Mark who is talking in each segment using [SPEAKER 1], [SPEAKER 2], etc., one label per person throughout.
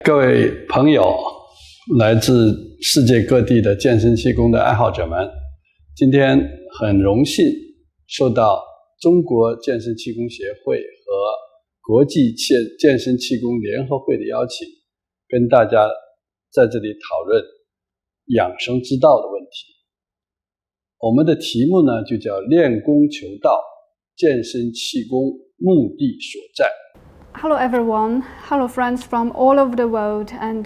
[SPEAKER 1] 各位朋友，来自世界各地的健身气功的爱好者们，今天很荣幸受到中国健身气功协会和国际健身气功联合会的邀请，跟大家在这里讨论养生之道的问题。我们的题目呢就叫练功求道，健身气功目的所在。
[SPEAKER 2] Hello everyone, hello friends from all over the world, and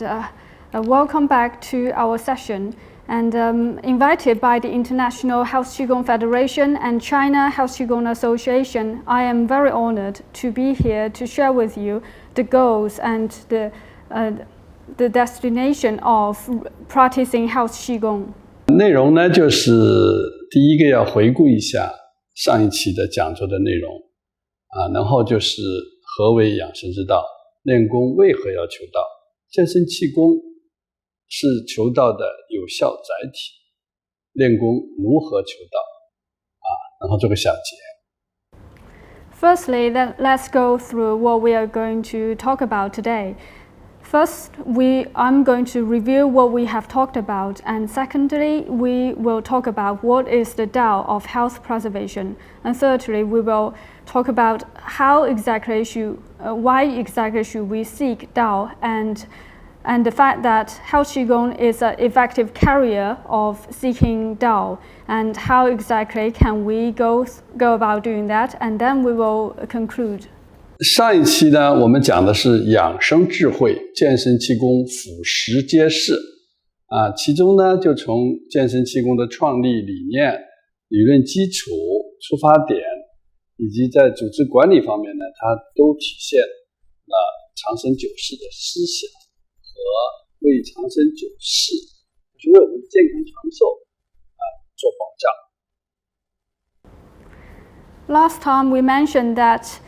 [SPEAKER 2] welcome back to our session. And invited by the International Health Qigong Federation and China Health Qigong Association, I am very honored to be here to share with you the goals and the destination of practicing health Qigong.
[SPEAKER 1] 内容呢，就是第一个要回顾一下上一期的讲座的内容然后就是何为养生之道，练功为何要求道，健身气功是求道的有效载体，练功如何求道然后做个小结。
[SPEAKER 2] Firstly, let's go through what we are going to talk about today. First, I'm going to review what we have talked about, and secondly, we will talk about what is the Tao of health preservation, and thirdly, we will talk about why exactly should we seek Tao, and the fact that health Qigong is an effective carrier of seeking Tao, and how exactly can we go about doing that, and then we will conclude.
[SPEAKER 1] 上一期呢，我们讲的是养生智慧，健身气功辅食皆是其中呢，就从健身气功的创立理念、理论基础、出发点，以及在组织管理方面呢，它都体现了长生久视的思想和为长生久视，就是为我们健康长寿做保障。
[SPEAKER 2] Last time we mentioned that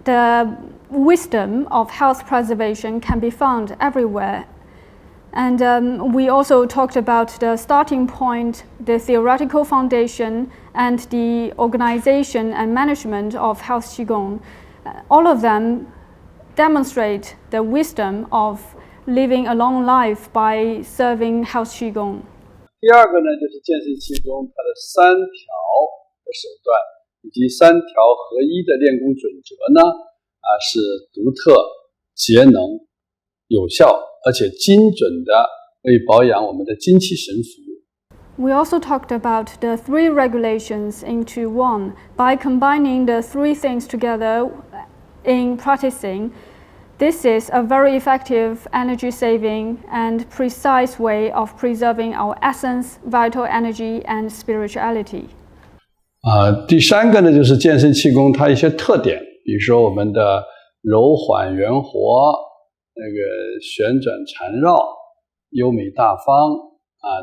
[SPEAKER 2] the wisdom of health preservation can be found everywhere. And we also talked about the starting point, the theoretical foundation, and the organization and management of health Qigong. All of them demonstrate the wisdom of living a long life by serving health Qigong.
[SPEAKER 1] 第二个呢，就是健身气功它的3条的手段以及3条合一的练功准则呢，是独特、节能、有效而且精准的为保养我们的精气神服务。
[SPEAKER 2] We also talked about the 3 regulations into one. By combining the 3 things together in practicing, this is a very effective energy-saving and precise way of preserving our essence, vital energy, and spirituality.
[SPEAKER 1] 第3个呢，就是健身气功它一些特点，比如说我们的柔缓圆活，旋转缠绕，优美大方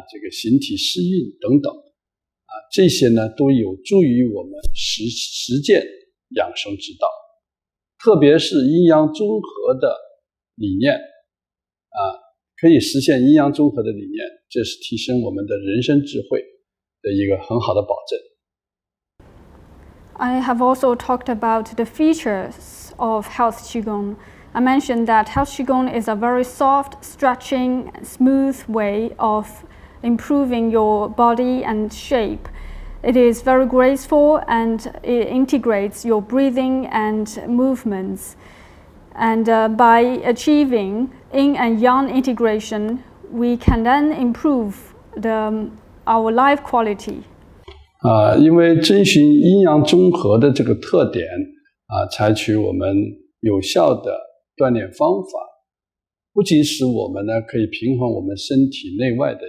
[SPEAKER 1] 这个形体适应等等这些呢都有助于我们实践养生之道，特别是阴阳综合的理念可以实现阴阳综合的理念，这是提升我们的人生智慧的一个很好的保证。
[SPEAKER 2] I have also talked about the features of health Qigong. I mentioned that health Qigong is a very soft, stretching, smooth way of improving your body and shape. It is very graceful and it integrates your breathing and movements. And by achieving yin and yang integration, we can then improve our life quality.
[SPEAKER 1] 因为遵循阴阳综合的这个特点采取我们有效的锻炼方法，不仅使我们呢可以平衡我们身体内外的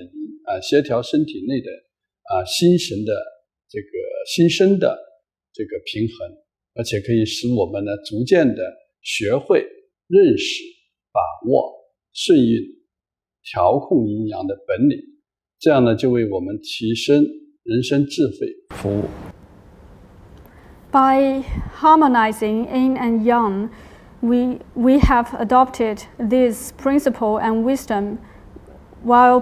[SPEAKER 1] 协调身体内的心神的心身的这个平衡，而且可以使我们呢逐渐的学会认识、把握、顺应、调控阴阳的本领，这样呢就为我们提升人生智慧服务。
[SPEAKER 2] By harmonizing yin and yang, we have adopted this principle and wisdom while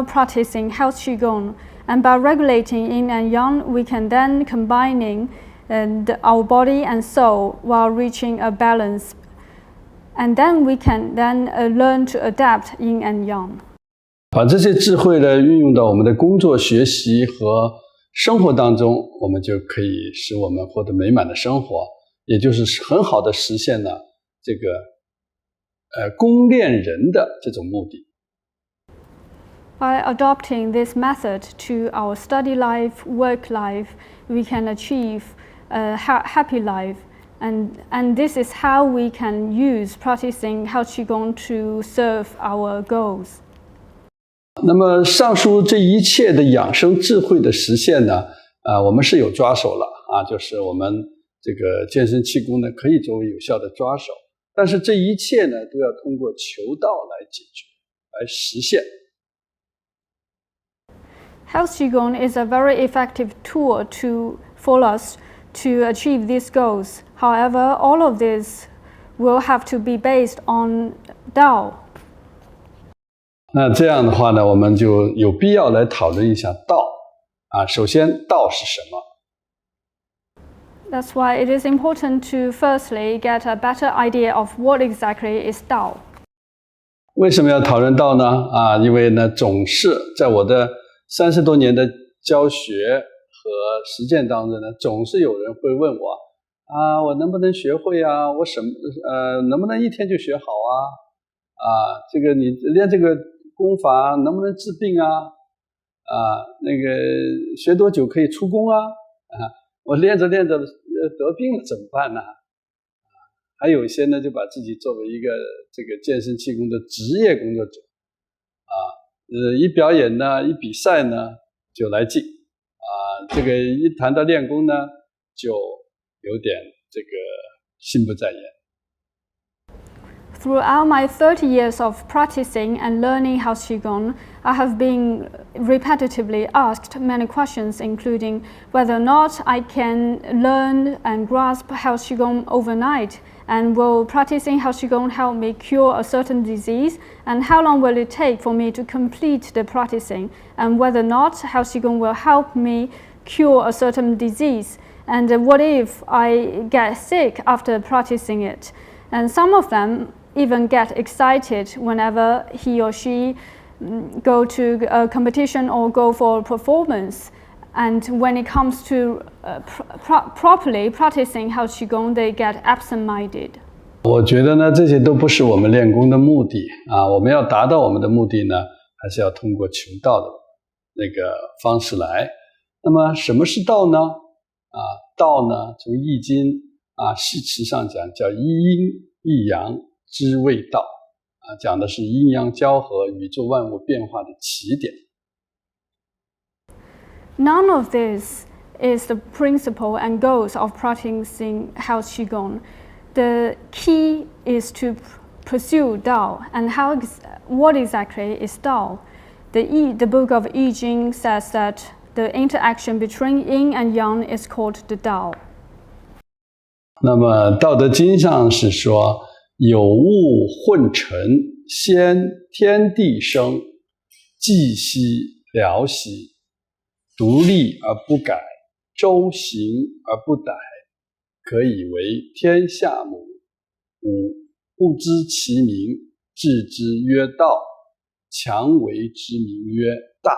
[SPEAKER 2] practicing health Qigong. And by regulating yin and yang, we can then combining our body and soul while reaching a balance. And then we can then learn to adapt yin and yang.
[SPEAKER 1] 把这些智慧呢运用到我们的工作、学习和生活当中，我们就可以使我们获得美满的生活，也就是很好的实现了这个功练人的这种目的。
[SPEAKER 2] By adopting this method to our study life, work life, we can achieve a happy life. And this is how we can use practicing Health Qigong to serve our goals.
[SPEAKER 1] 那么上述这一切的养生智慧的实现呢，我们是有抓手了啊，就是我们这个健身气功呢可以作为有效的抓手，但是这一切呢都要通过求道来解决，来实现。
[SPEAKER 2] Health Qigong is a very effective tool for us to achieve these goals. However, all of this will have to be based on Dao.
[SPEAKER 1] 那这样的话呢，我们就有必要来讨论一下道啊。首先，道是什么？
[SPEAKER 2] That's why it is important to firstly get a better idea of what exactly is Dao.
[SPEAKER 1] 为什么要讨论道呢？啊，因为呢，总是在我的30多年的教学和实践当中呢，总是有人会问我啊，我能不能学会啊？我能不能一天就学好啊？啊，这个你练这个功法能不能治病啊？啊，那个学多久可以出功啊？啊，我练着练着得病了怎么办呢？还有一些呢，就把自己作为一个这个健身气功的职业工作者啊，一表演呢，一比赛呢就来劲啊，这个一谈到练功呢，就有点这个心不在焉。
[SPEAKER 2] Throughout my 30 years of practicing and learning Health Qigong, I have been repetitively asked many questions, including whether or not I can learn and grasp Health Qigong overnight, and will practicing Health Qigong help me cure a certain disease, and how long will it take for me to complete the practicing, and whether or not Health Qigong will help me cure a certain disease, and what if I get sick after practicing it. And some of them even get excited whenever he or she go to a competition or go for a performance. And when it comes to properly practicing Health Qigong, they get absent-minded.
[SPEAKER 1] 我觉得呢，这些都不是我们练功的目的啊。我们要达到我们的目的呢，还是要通过求道的那个方式来。那么什么是道呢？啊，道呢，从《易经》系辞上讲，叫一阴一阳之谓道啊，讲的是阴阳交合、宇宙万物变化的起点。
[SPEAKER 2] None of this is the principle and goals of practicing Health Qigong. The key is to pursue Dao, and what exactly is Dao? The book of I Ching says that the interaction between yin and yang is called the Dao.
[SPEAKER 1] 那么《道德经》上是说，有物混成，先天地生，寂兮寥兮，独立而不改，周行而不殆，可以为天下母。吾不知其名，治之曰道，强为之名曰大。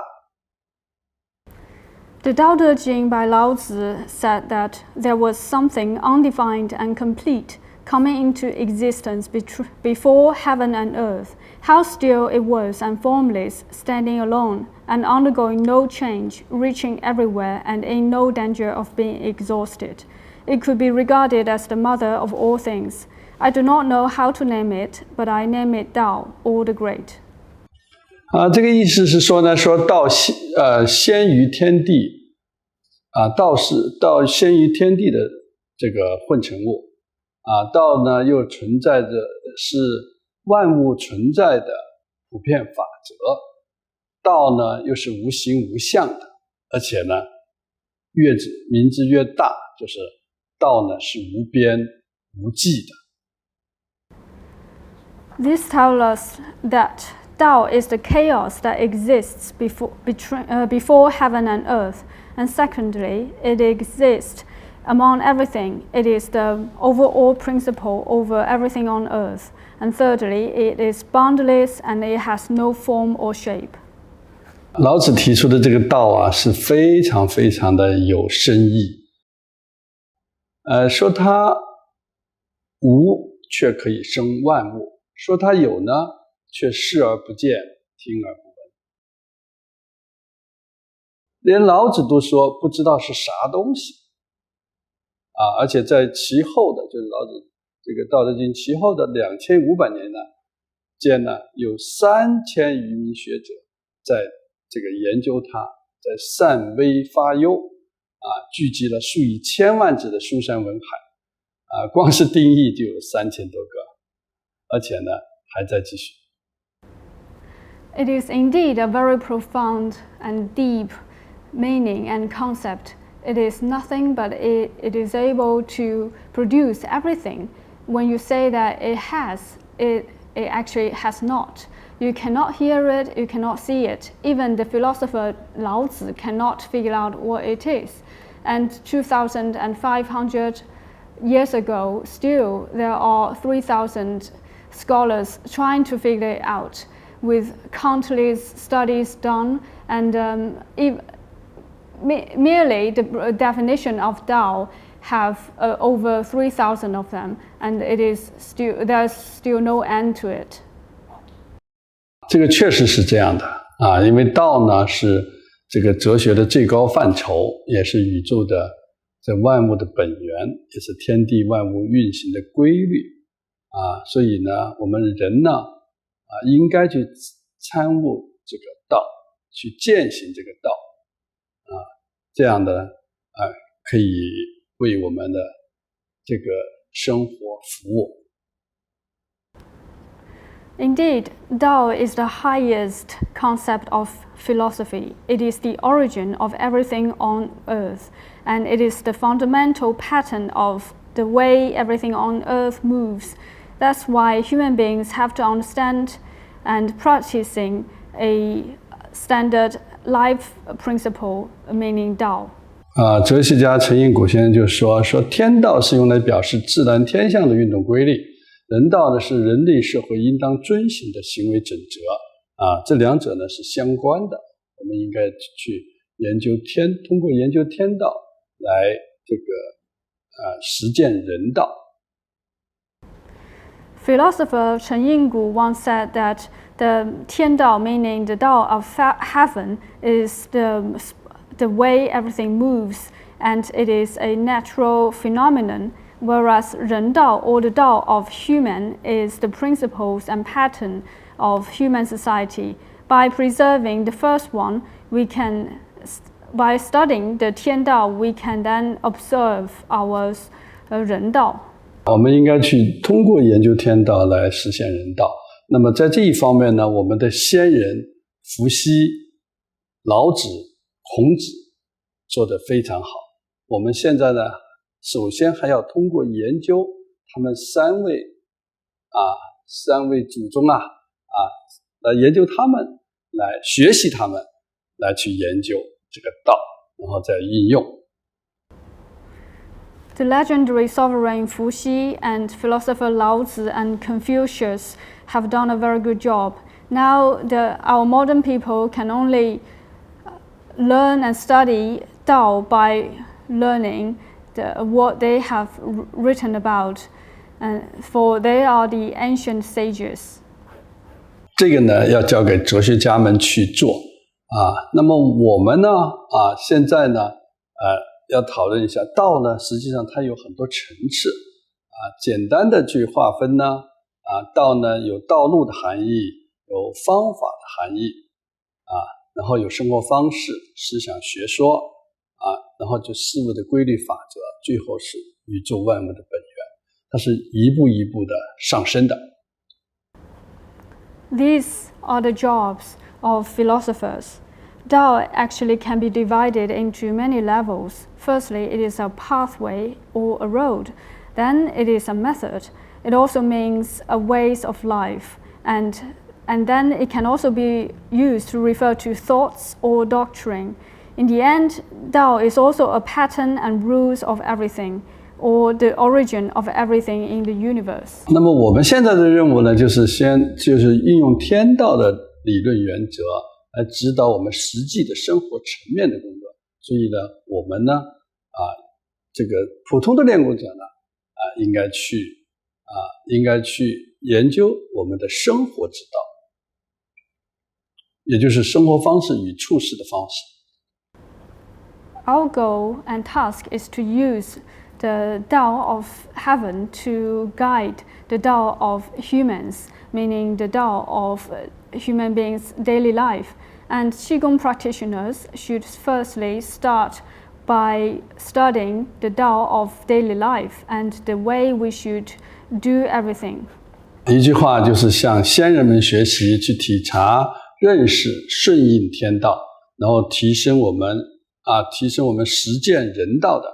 [SPEAKER 2] The Tao Te Ching by Lao Tzu said that there was something undefined and complete coming into existence before heaven and earth. How still it was and formless, standing alone and undergoing no change, reaching everywhere and in no danger of being exhausted. It could be regarded as the mother of all things. I do not know how to name it, but I name it Tao, all the great.
[SPEAKER 1] 这个意思是说呢，说道先于天地道先于天地的这个混成物道呢又存在着是万物存在的普遍法则，道呢又是无形无相的，而且呢名之越大，就是道呢是无边无际的。
[SPEAKER 2] This tells us that Tao is the chaos that exists before heaven and earth, and secondly, it exists among everything, it is the overall principle over everything on earth. And thirdly, it is boundless and it has no form or shape.
[SPEAKER 1] 老子提出的这个道啊，是非常非常的有深意。说它无，却可以生万物；说它有呢，却视而不见，听而不闻。连老子都说不知道是啥东西而且在其后的，就是老子这个《道德经》其后的2500年间呢，有3000余名学者在这个研究它，在散微发幽聚集了数以千万字的书山文海光是定义就有3000多个，而且呢还在继续。
[SPEAKER 2] It is indeed a very profound and deep meaning and concept. It is nothing but it is able to produce everything. When you say that it has, it actually has not. You cannot hear it, you cannot see it. Even the philosopher Lao Tzu cannot figure out what it is. And 2,500 years ago, still there are 3,000 scholars trying to figure it out, with countless studies done, and merely the definition of Tao have over 3,000 of them, and there's still no end to it.
[SPEAKER 1] 这个确实是这样的因为道呢是这个哲学的最高范畴，也是宇宙的这万物的本源，也是天地万物运行的规律所以呢，我们人呢应该去参悟这个道，去践行这个道这样的可以为我们的这个生活服务。
[SPEAKER 2] Indeed, Tao is the highest concept of philosophy. It is the origin of everything on earth, and it is the fundamental pattern of the way everything on earth moves. That's why human beings have to understand and practicing a standard life principle, meaning Tao.
[SPEAKER 1] 哲学家陈寅恪先生就说天道是用来表示自然天象的运动规律，人道呢是人类社会应当遵循的行为准则这两者呢是相关的。我们应该去研究通过研究天道来这个实践人道。
[SPEAKER 2] Philosopher Chen Yinggu once said that the Tian Dao, meaning the Dao of heaven, is the way everything moves, and it is a natural phenomenon, whereas Ren Dao, or the Dao of human, is the principles and pattern of human society. By preserving the first one, by studying the Tian Dao, we can then observe our Ren Dao.
[SPEAKER 1] 我们应该去通过研究天道来实现人道。那么在这一方面呢，我们的先人伏羲、老子、孔子做得非常好。我们现在呢，首先还要通过研究他们三位祖宗来研究他们，来学习他们，来去研究这个道，然后再应用。
[SPEAKER 2] The legendary sovereign Fu Xi and philosopher Lao Tzu and Confucius have done a very good job. Now our modern people can only learn and study Tao by learning what they have written about, for they are the ancient sages.
[SPEAKER 1] 这个呢，要交给哲学家们去做那么我们呢现在呢要讨论一下道呢，实际上它有很多层次简单的去划分呢道呢有道路的含义，有方法的含义然后有生活方式、思想学说然后就事物的规律法则，最后是宇宙万物的本源，它是一步一步的上升的。
[SPEAKER 2] These are the jobs of philosophers. Tao actually can be divided into many levels. Firstly, it is a pathway or a road. Then it is a method. It also means a ways of life. And then it can also be used to refer to thoughts or doctrine. In the end, Tao is also a pattern and rules of everything, or the origin of everything in the universe.
[SPEAKER 1] 那么我们现在的任务呢，就是运用天道的理论原则来指导我们实际的生活层面的工作。所以呢，我们呢，这个普通的练功者呢，应该去研究我们的生活之道，也就是生活方式与处事的方式。
[SPEAKER 2] Our goal and task is to use the Tao of heaven to guide the Tao of humans, meaning the Tao of human beings' daily life. And Qigong practitioners should firstly start by studying the Tao of daily life and the way we should do everything.
[SPEAKER 1] 一句话就是向先人们学习，去体察、认识、顺应天道，然后提升我们实践人道的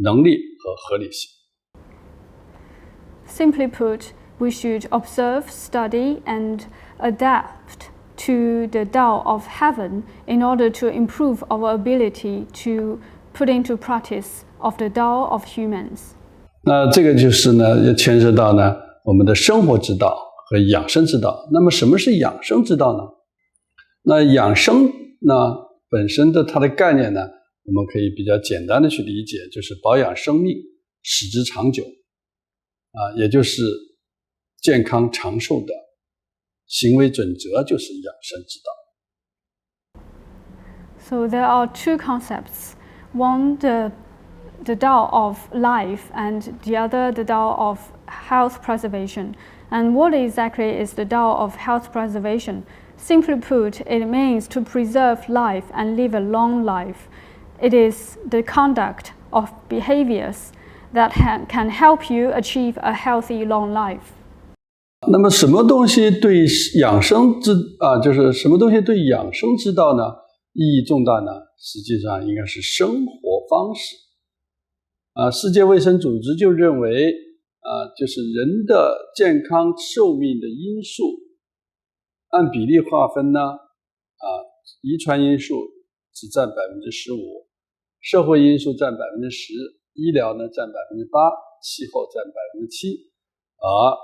[SPEAKER 1] 能力和合理性。
[SPEAKER 2] Simply put, we should observe, study, and adapt to the Tao of heaven in order to improve our ability to put into practice of the Tao of humans.
[SPEAKER 1] 那这个就是呢，也牵涉到呢我们的生活之道和养生之道。那么什么是养生之道呢？那养生呢本身的它的概念呢，我们可以比较简单的去理解，就是保养生命，使之长久，也就是健康长寿的行为准则，就是养生之道。
[SPEAKER 2] So there are two concepts. One, the Tao of life, and the other, the Tao of health preservation. And what exactly is the Tao of health preservation? Simply put, it means to preserve life and live a long life. It is the conduct of behaviors that can help you achieve a healthy long life.
[SPEAKER 1] 那么什么东西对养生之道呢意义重大呢？实际上应该是生活方式。世界卫生组织就认为就是人的健康寿命的因素按比例划分呢，遗传因素只占 15%， 社会因素占 10%， 医疗呢占 8%， 气候占 7%， 而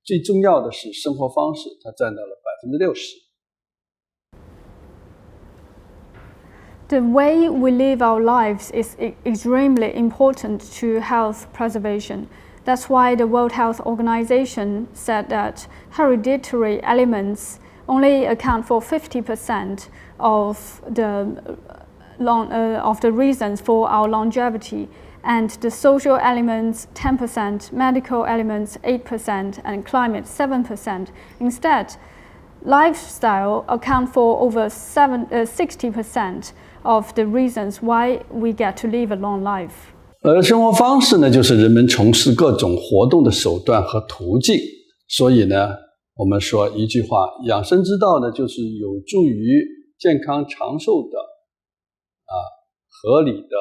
[SPEAKER 1] 最重要的是生活方式，它占到了 60%。The
[SPEAKER 2] way we live our lives is extremely important to health preservation. That's why the World Health Organization said that hereditary elements only account for 50% of the reasons for our longevity, and the social elements 10%, medical elements 8%, and climate 7%. Instead, lifestyle account for over 60% of the reasons why we get to live a long life.
[SPEAKER 1] 而生活方式呢，就是人们从事各种活动的手段和途径。所以呢，我们说一句话，养生之道呢，就是有助于健康长寿的合理的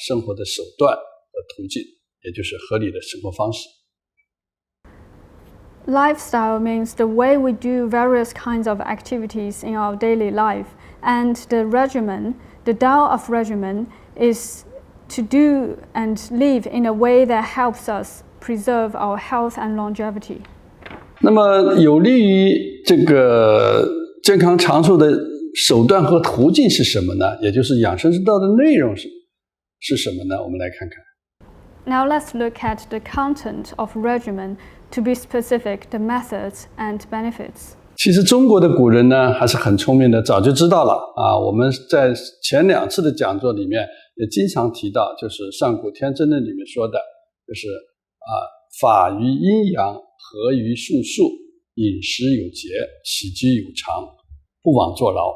[SPEAKER 1] 生活的手段和途径，也就是合理的生活方式。
[SPEAKER 2] Lifestyle means the way we do various kinds of activities in our daily life, and the regimen, the Tao of regimen, is to do and live in a way that helps us preserve our health and longevity.
[SPEAKER 1] 那么有利于这个健康长寿的手段和途径是什么呢？也就是养生之道的内容是什么呢？我们来看看。
[SPEAKER 2] Now let's look at the content of regimen, to be specific, the methods and benefits.
[SPEAKER 1] 其实中国的古人呢还是很聪明的，早就知道了我们在前2次的讲座里面也经常提到，就是上古天真论里面说的，就是法于阴阳，和于术数，饮食有节，起居有常，不枉坐牢。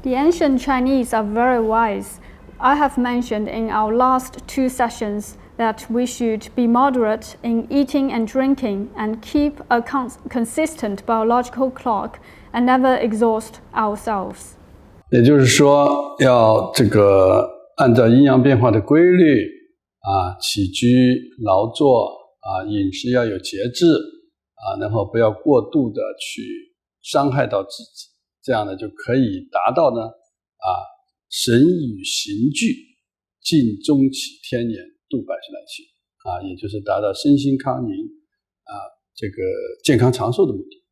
[SPEAKER 2] The ancient Chinese are very wise. I have mentioned in our last 2 sessions that we should be moderate in eating and drinking and keep a consistent biological clock and never exhaust ourselves.
[SPEAKER 1] 也就是说，要这个按照阴阳变化的规律起居劳作饮食要有节制然后不要过度的去伤害到自己，这样呢就可以达到呢神与形俱，尽终其天年，度百世来期，也就是达到身心康宁这个健康长寿的目的。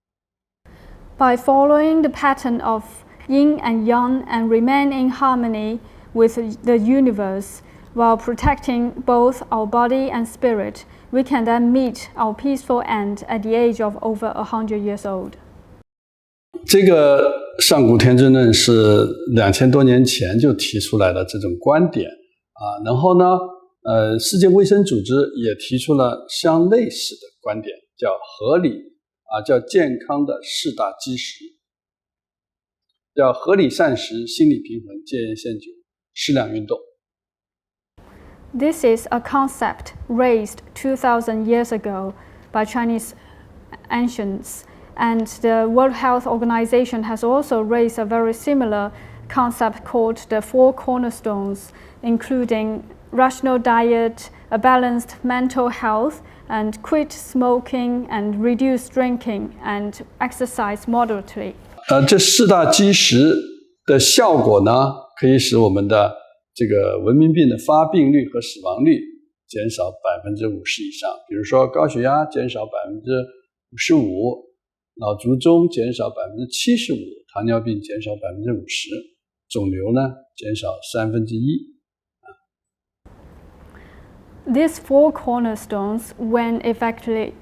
[SPEAKER 2] By following the pattern of yin and yang and remain in harmony with the universe while protecting both our body and spirit, we can then meet our peaceful end at the age of over 100 years old.
[SPEAKER 1] 这个上古天真论是2000多年前就提出来的这种观点然后呢世界卫生组织也提出了相类似的观点，叫合理叫健康的4大基石，叫合理膳食、心理平衡、戒烟限酒、适量运动。
[SPEAKER 2] This is a concept raised 2,000 years ago by Chinese ancients, and the World Health Organization has also raised a very similar concept called the 4 cornerstones, including rational diet, a balanced mental health, and quit smoking and reduce drinking and exercise moderately.
[SPEAKER 1] 这4大基石的效果呢，可以使我们的这个文明病的发病率和死亡率减少50%以上。比如说高血压减少55%，脑卒中减少75%，糖尿病减少50%，肿瘤呢减少1/3。
[SPEAKER 2] These 4 cornerstones, when effectively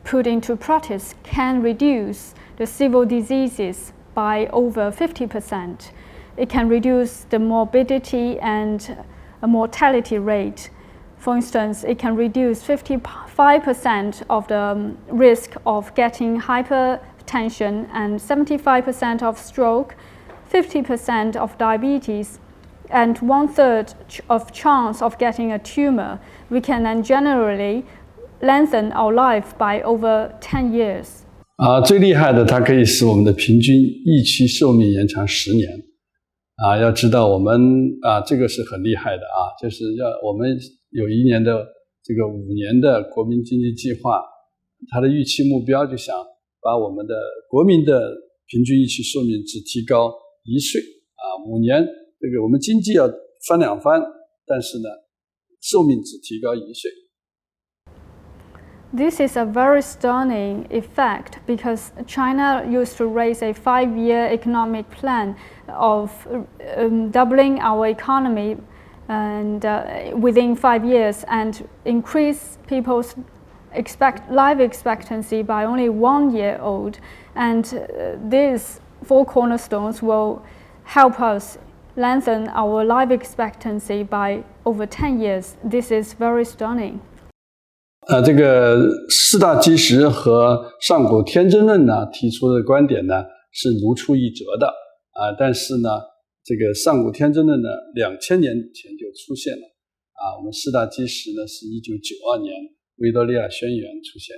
[SPEAKER 2] put into practice, can reduce the civil diseases by over 50%. It can reduce the morbidity and mortality rate. For instance, it can reduce 55% of the risk of getting hypertension and 75% of stroke, 50% of diabetes, and 1/3 of chance of getting a tumor. We can then generally lengthen our life by over 10 years.
[SPEAKER 1] 最厉害的，它可以使我们的平均预期寿命延长10年。要知道我们这个是很厉害的就是我们有1年的这个5年的国民经济计划，它的预期目标就想把我们的国民的平均预期寿命只提高1岁5年，这个我们经济要翻2番，但是呢寿命只提高1岁。
[SPEAKER 2] This is a very stunning effect because China used to raise a 5-year economic plan of doubling our economy and within 5 years and increase people's life expectancy by only 1 year old. And these 4 cornerstones will help us lengthen our life expectancy by over 10 years. This is very stunning.
[SPEAKER 1] 这个4大基石和上古天真论呢提出的观点呢是如出一辙的但是呢这个上古天真论呢2000年前就出现了我们4大基石呢是1992年维多利亚宣言出现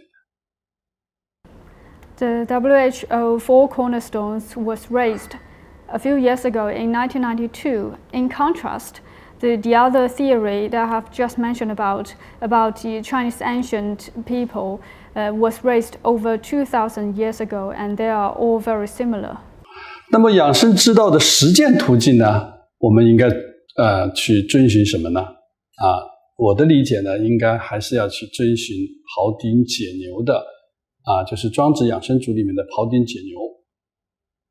[SPEAKER 2] The
[SPEAKER 1] 的。
[SPEAKER 2] WHO 4 cornerstones was raised a few years ago in 1992. In contrast, the other theory that I have just mentioned about the Chinese ancient people was raised over 2,000 years ago, and they are all very similar.
[SPEAKER 1] 那么养生之道的实践途径呢，我们应该去遵循什么呢？我的理解呢，应该还是要去遵循庖丁解牛的就是《庄子养生主》里面的庖丁解牛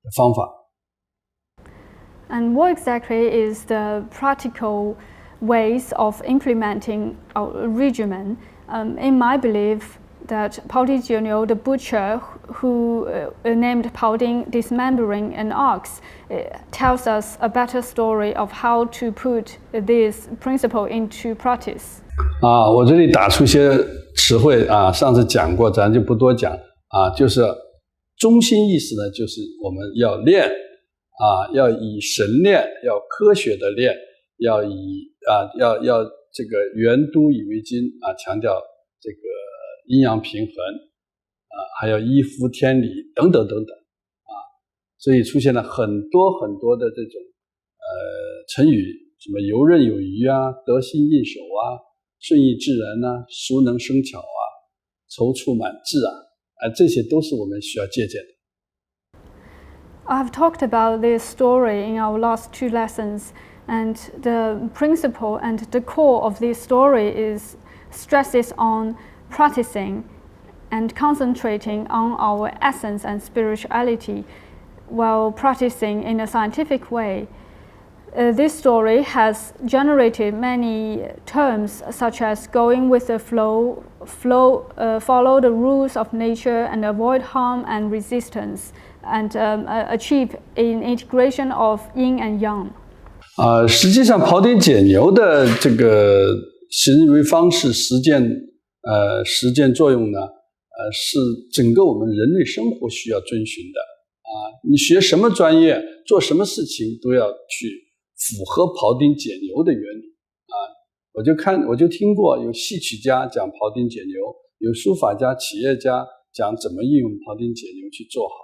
[SPEAKER 1] 的方法。
[SPEAKER 2] And what exactly is the practical ways of implementing our regimen? In my belief, that Pao Ding, the butcher who named Pao Ding dismembering an ox, tells us a better story of how to put this principle into practice.
[SPEAKER 1] 我这里打出些词汇上次讲过，咱就不多讲就是中心意思呢，就是我们要练要以神练，要科学的练，要这个圆都以为经强调这个阴阳平衡还有一夫天理等等等等所以出现了很多很多的这种成语，什么游刃有余得心应手顺意自然熟能生巧踌躇满志这些都是我们需要借鉴的。
[SPEAKER 2] I've talked about this story in our last 2 lessons, and the principle and the core of this story is stresses on practicing and concentrating on our essence and spirituality while practicing in a scientific way. This story has generated many terms such as going with the flow, follow the rules of nature and avoid harm and resistance, and achieve an integration of yin and yang.
[SPEAKER 1] 实际上庖丁解牛的这个行为方式实践作用呢，是整个我们人类生活需要遵循的。你学什么专业，做什么事情都要去符合庖丁解牛的原理。我就听过有戏曲家讲庖丁解牛，有书法家、企业家讲怎么应用庖丁解牛去做好。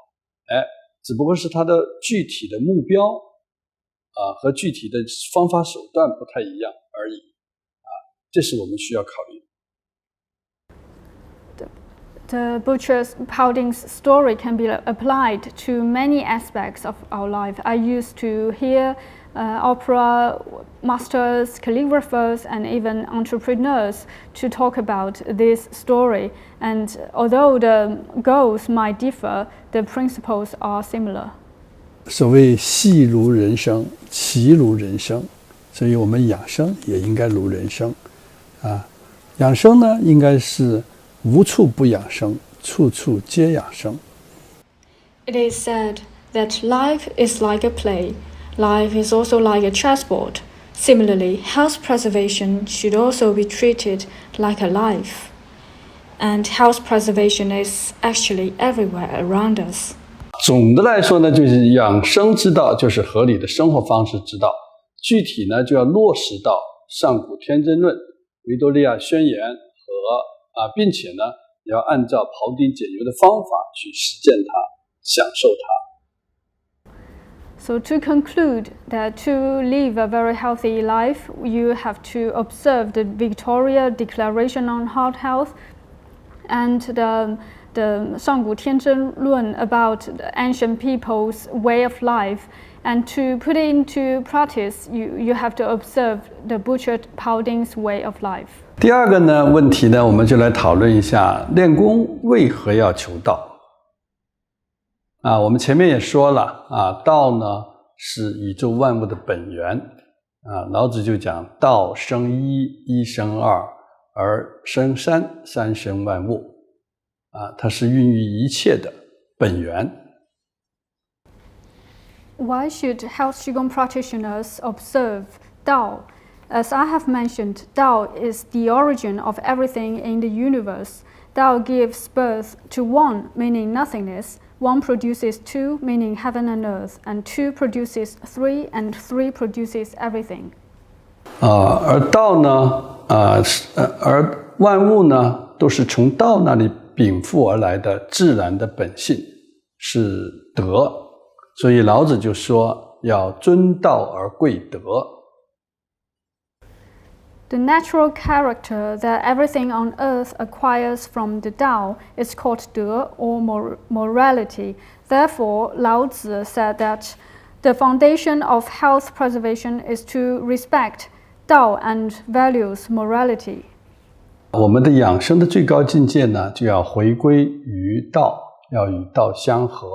[SPEAKER 1] 只不过是它的具体的目标和具体的方法手段不太一样而已。这是我们需要考虑的。
[SPEAKER 2] The butcher's Pauding's story can be applied to many aspects of our life. I used to hear opera masters, calligraphers, and even entrepreneurs to talk about this story. And although the goals might differ, the principles are similar.
[SPEAKER 3] 所谓戏如人生，棋如人生，所以我们养生也应该如人生。养生呢，应该是无处不养生，处处皆养生。
[SPEAKER 2] It is said that life is like a play. Life is also like a chessboard. Similarly, health preservation should also be treated like a life. And health preservation is actually everywhere around us.
[SPEAKER 1] 总的来说呢，就是养生之道就是合理的生活方式之道，具体呢就要落实到上古天真论、维多利亚宣言和并且呢也要按照庖丁解牛的方法去实践它，享受它。
[SPEAKER 2] So to conclude that to live a very healthy life, you have to observe the Victoria Declaration on Heart Health and the 上古天真论 about the ancient people's way of life. And to put it into practice, you have to observe the butchered Pauding's way of life.
[SPEAKER 1] 第二个呢问题呢，我们就来讨论一下练功为何要求道。我们前面也说了道呢是宇宙万物的本源老子就讲道生一，一生二，而生三，三生万物它是孕育一切的本源。
[SPEAKER 2] Why should health Qigong practitioners observe Tao? As I have mentioned, Tao is the origin of everything in the universe. Tao gives birth to one, meaning nothingness. One produces two, meaning heaven and earth, and two produces three, and three produces everything.
[SPEAKER 1] 而道呢而万物呢都是从道那里禀赋而来的自然的本性是德，所以老子就说要尊道而贵德。
[SPEAKER 2] The natural character that everything on earth acquires from the Tao is called De or morality. Therefore, Lao Tzu said that the foundation of health preservation is to respect Tao and values morality.
[SPEAKER 1] 我们的养生的最高境界呢，就要回归于道，要与道相合，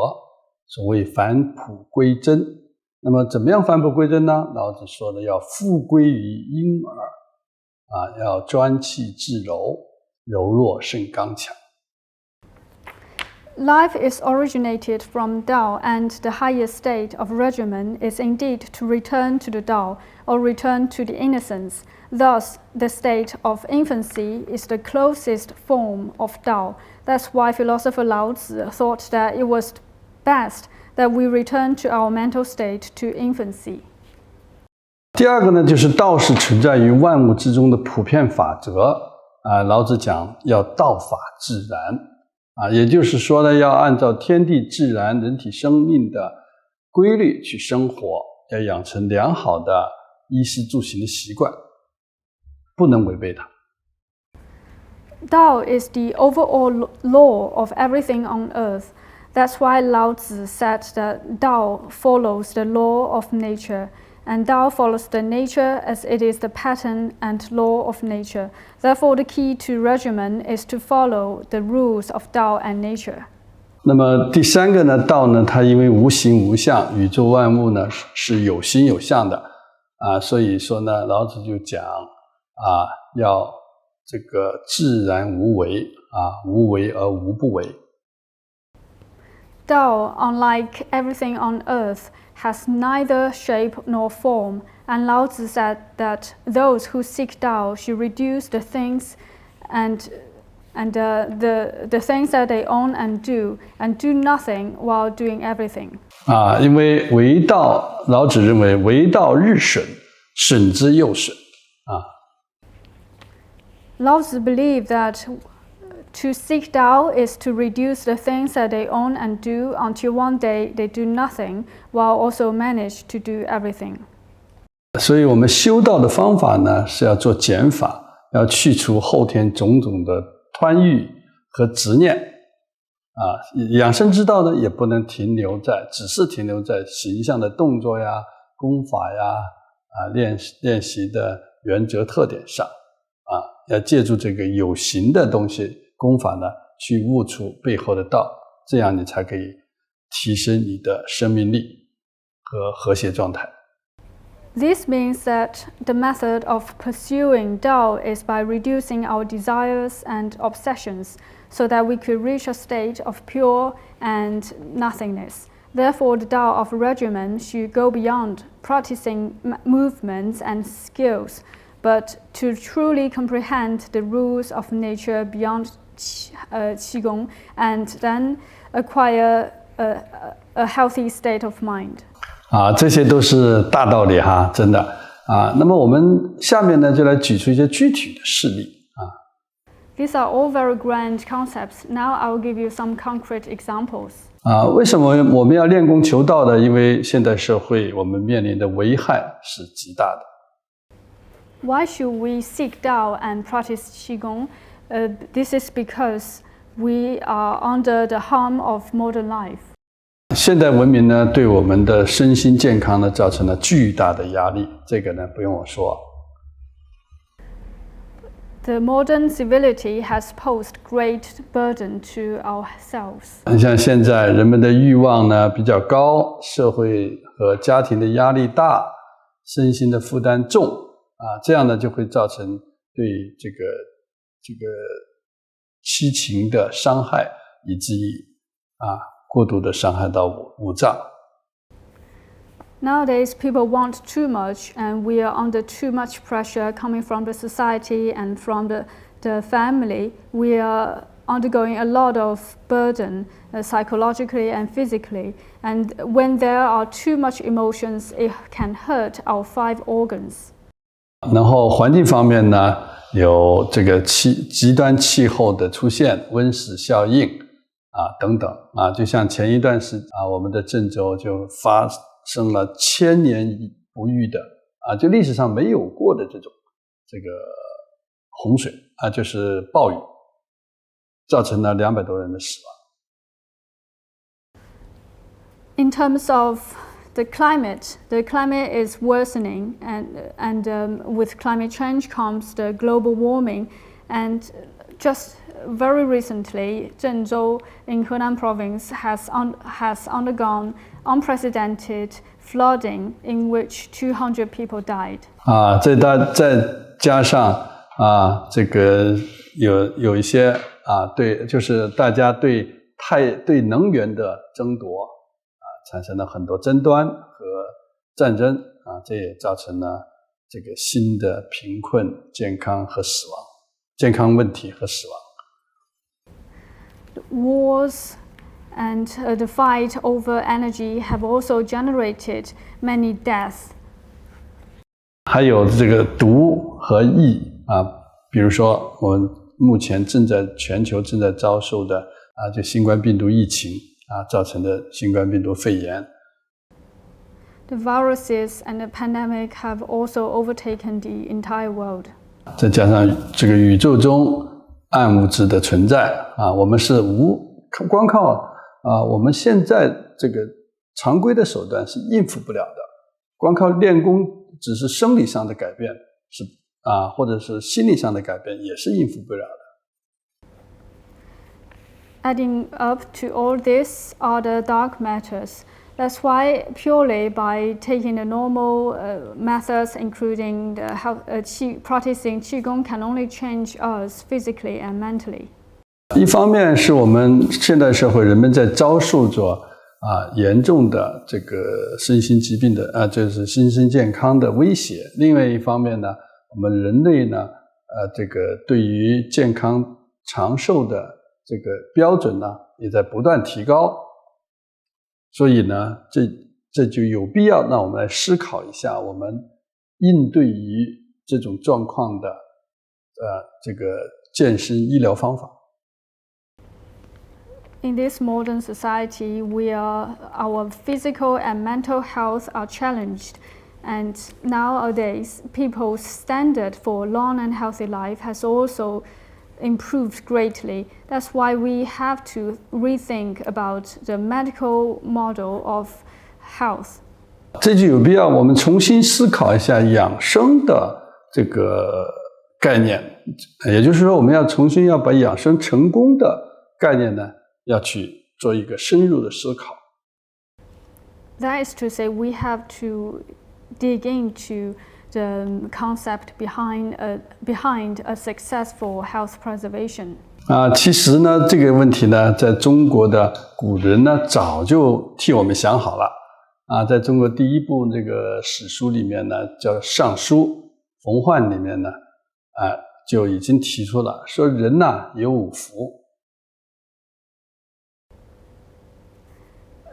[SPEAKER 1] 所谓返璞归真。那么怎么样返璞归真呢？老子说的要复归于婴儿要专气致柔，柔弱胜刚强。
[SPEAKER 2] Life is originated from Tao, and the highest state of regimen is indeed to return to the Tao, or return to the innocence. Thus, the state of infancy is the closest form of Tao. That's why philosopher Lao Tzu thought that it was best that we return to our mental state to infancy.
[SPEAKER 1] 第二个呢，就是道是存在于万物之中的普遍法则老子讲要道法自然也就是说呢，要按照天地自然人体生命的规律去生活，要养成良好的衣食住行的习惯，不能违背它。
[SPEAKER 2] Tao is the overall law of everything on earth. That's why Lao Tzu said that Tao follows the law of nature, and Tao follows the nature as it is the pattern and law of nature. Therefore, the key to regimen is to follow the rules of Tao and nature.
[SPEAKER 1] 那么第三个呢，道呢，它因为无形无相，宇宙万物呢是有形有相的所以说呢，老子就讲要这个自然无为无为而无不为。
[SPEAKER 2] Tao, unlike everything on earth, has neither shape nor form, and Lao Tzu said that those who seek Tao should reduce the things and the things that they own and do nothing while doing everything.
[SPEAKER 1] 因为为道，老子认为为道日损，损之又损
[SPEAKER 2] Lao Tzu believed that to seek Tao is to reduce the things that they own and do until one day they do nothing, while also manage to do everything.
[SPEAKER 1] 所以我们修道的方法呢，是要做减法，要去除后天种种的贪欲和执念养生之道呢，也不能只是停留在形象的动作呀、功法呀练习的原则特点上要借助这个有形的东西功法呢，去悟出背后的道，这样你才可以提升你的生命力和和谐状态。
[SPEAKER 2] This means that the method of pursuing Tao is by reducing our desires and obsessions, so that we could reach a state of pure and nothingness. Therefore, the Tao of regimen should go beyond practicing movements and skills, but to truly comprehend the rules of nature beyond Qigong, and then acquire a healthy state of mind.
[SPEAKER 1] 这些都是大道理真的那么我们下面呢，就来举出一些具体的事例
[SPEAKER 2] These are all very grand concepts. Now I will give you some concrete examples.
[SPEAKER 1] 为什么我们要练功求道呢？因为现代社会我们面临的危害是极大的。
[SPEAKER 2] Why should we seek Tao and practice Qigong? This is because we are under the harm of modern life.
[SPEAKER 1] 现代文明呢，对我们的身心健康呢，造成了巨大的压力。这个呢，不用我说。
[SPEAKER 2] The modern civility has posed great burden to ourselves.
[SPEAKER 1] 你像现在人们的欲望呢比较高，社会和家庭的压力大，身心的负担重这样呢就会造成对这个七情的伤害，以至于过度的伤害到五脏。
[SPEAKER 2] Nowadays, people want too much, and we are under too much pressure coming from the society and from the family. We are undergoing a lot of burden psychologically and physically. And when there are too much emotions, it can hurt our 5 organs.
[SPEAKER 1] 然后环境方面呢，有这个极端气候的出现，温室效应等等就像前一段时间我们的郑州就发生了千年不遇的就历史上没有过的这个洪水就是暴雨，造成了200多人的死亡。
[SPEAKER 2] In terms of the climate is worsening, and with climate change comes the global warming. And just very recently, Zhengzhou in Henan province has undergone unprecedented flooding in which 200 people died.
[SPEAKER 1] 再加上这个有一些对，就是大家对能源的争夺产生了很多争端和战争这也造成了这个新的贫困、健康问题和死亡。
[SPEAKER 2] Wars and the fight over energy have also generated many deaths.
[SPEAKER 1] 还有这个毒和疫比如说我们目前全球正在遭受的就新冠病毒疫情造成的新冠病毒肺炎。
[SPEAKER 2] The viruses and the pandemic have also overtaken the entire world.
[SPEAKER 1] 再加上这个宇宙中暗物质的存在我们是光靠我们现在这个常规的手段是应付不了的，光靠练功只是生理上的改变或者是心理上的改变也是应付不了的。
[SPEAKER 2] Adding up to all this are the dark matters. That's why purely by taking the normal methods, including practicing Qigong, can only change us physically and mentally.
[SPEAKER 1] 一方面是我们现代社会人们在遭受着严重的这个身心疾病的就是心身健康的威胁，另外一方面呢，我们人类呢这个对于健康长寿的这个标准呢也在不断提高，所以呢这就有必要让我们来思考一下我们应对于这种状况的这个健身医疗方法。
[SPEAKER 2] In this modern society, our physical and mental health are challenged, and nowadays people's standard for long and healthy life has also improved greatly. That's why we have to rethink about the medical model of health.
[SPEAKER 1] 这就有必要我们重新思考一下养生的这个概念，也就是说我们要重新要把养生成功的概念呢要去做一个深入的思考。
[SPEAKER 2] That is to say, we have to dig into the concept behind a successful health preservation.
[SPEAKER 1] 其实呢这个问题呢在中国的古人呢早就替我们想好了在中国第一部这个史书里面呢叫《尚书》冯焕里面呢就已经提出了说人呢有5福。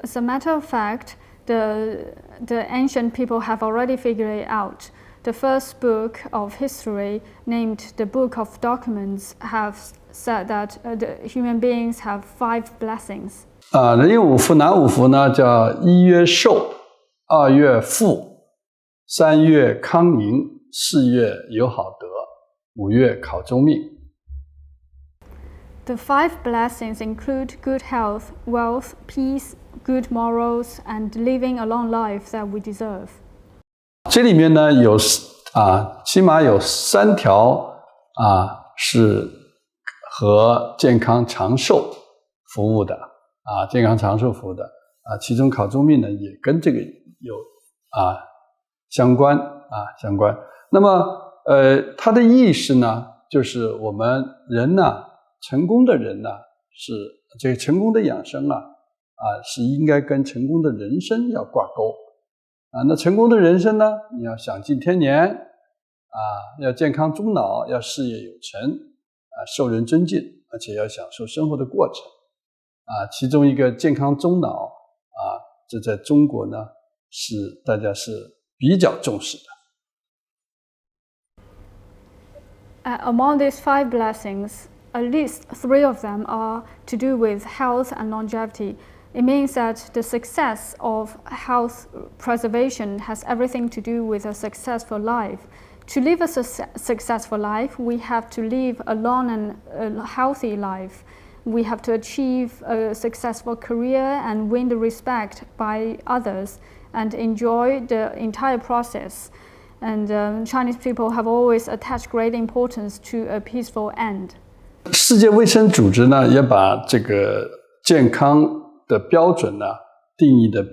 [SPEAKER 2] As a matter of fact, the ancient people have already figured it out. The first book of history, named the Book of Documents, have said that the human beings have 5 blessings.
[SPEAKER 1] 人有5福，哪5福呢？叫1月寿，2月富，3月康宁，4月有好德，5月考中命。
[SPEAKER 2] The 5 blessings include good health, wealth, peace, good morals, and living a long life that we deserve.
[SPEAKER 1] 这里面呢有起码有3条是和健康长寿服务的健康长寿服务的其中考中命呢也跟这个有相关。那么它的意思呢就是我们人呢成功的人呢是这个成功的养生是应该跟成功的人生要挂钩那成功的人生呢你要享尽天年要健康终老，要事业有成受人尊敬，而且要享受生活的过程其中一个健康终老这在中国呢是大家是比较重视的。
[SPEAKER 2] Among these 5 blessings, at least 3 of them are to do with health and longevity. It means that the success of health preservation has everything to do with a successful life. To live a successful life, we have to live a long and healthy life. We have to achieve a successful career and win the respect by others and enjoy the entire process. And Chinese people have always attached great importance to a peaceful end.
[SPEAKER 1] 世界卫生组织呢也把这个健康的标准呢定义的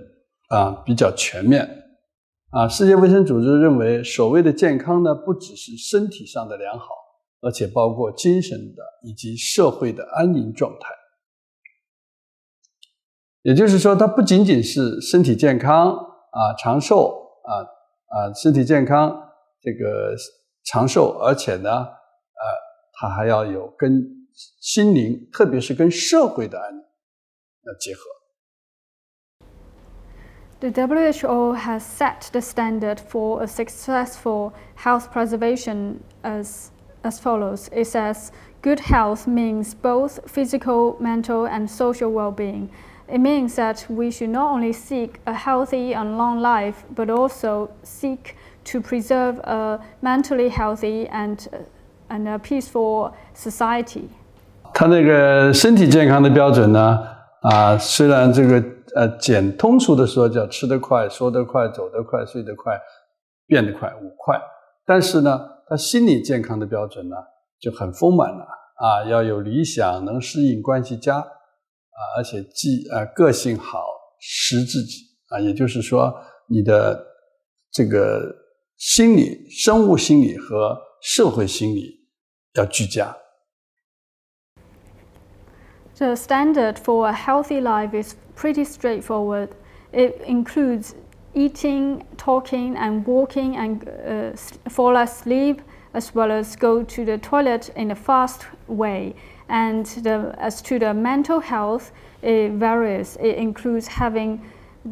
[SPEAKER 1] 比较全面世界卫生组织认为所谓的健康呢不只是身体上的良好，而且包括精神的以及社会的安宁状态。也就是说它不仅仅是身体健康长寿身体健康这个长寿，而且呢它还要有跟心灵特别是跟社会的安宁结合。
[SPEAKER 2] The WHO has set the standard for a successful health preservation as follows. It says, good health means both physical, mental, and social well-being. It means that we should not only seek a healthy and long life, but also seek to preserve a mentally healthy and a peaceful society.
[SPEAKER 1] 它那个身体健康的标准呢虽然这个简通俗的说叫吃得快、说得快、走得快、睡得快、变得快，5快，但是呢，他心理健康的标准呢就很丰满了要有理想，能适应关系佳而且个性好，识自己也就是说你的这个心理、生物心理和社会心理要俱佳。
[SPEAKER 2] The standard for a healthy life is pretty straightforward. It includes eating, talking, and walking, and fall asleep, as well as go to the toilet in a fast way. And as to the mental health, it varies. It includes having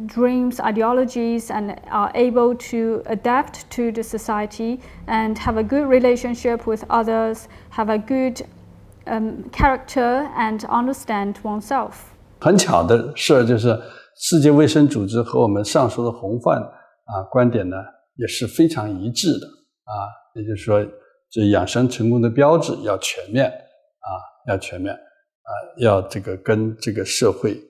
[SPEAKER 2] dreams, ideologies, and are able to adapt to the society and have a good relationship with others, have a good character, and understand oneself.
[SPEAKER 1] 很巧的事就是世界卫生组织和我们上述的红范观点呢也是非常一致的也就是说这养生成功的标志要全面要这个跟这个社会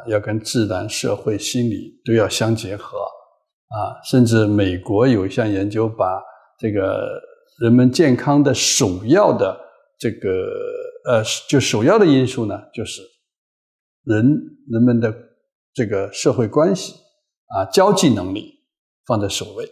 [SPEAKER 1] 要跟自然、社会、心理都要相结合甚至美国有一项研究把这个人们健康的首要的这个就首要的因素呢就是人们的这个社会关系交际能力放在首位。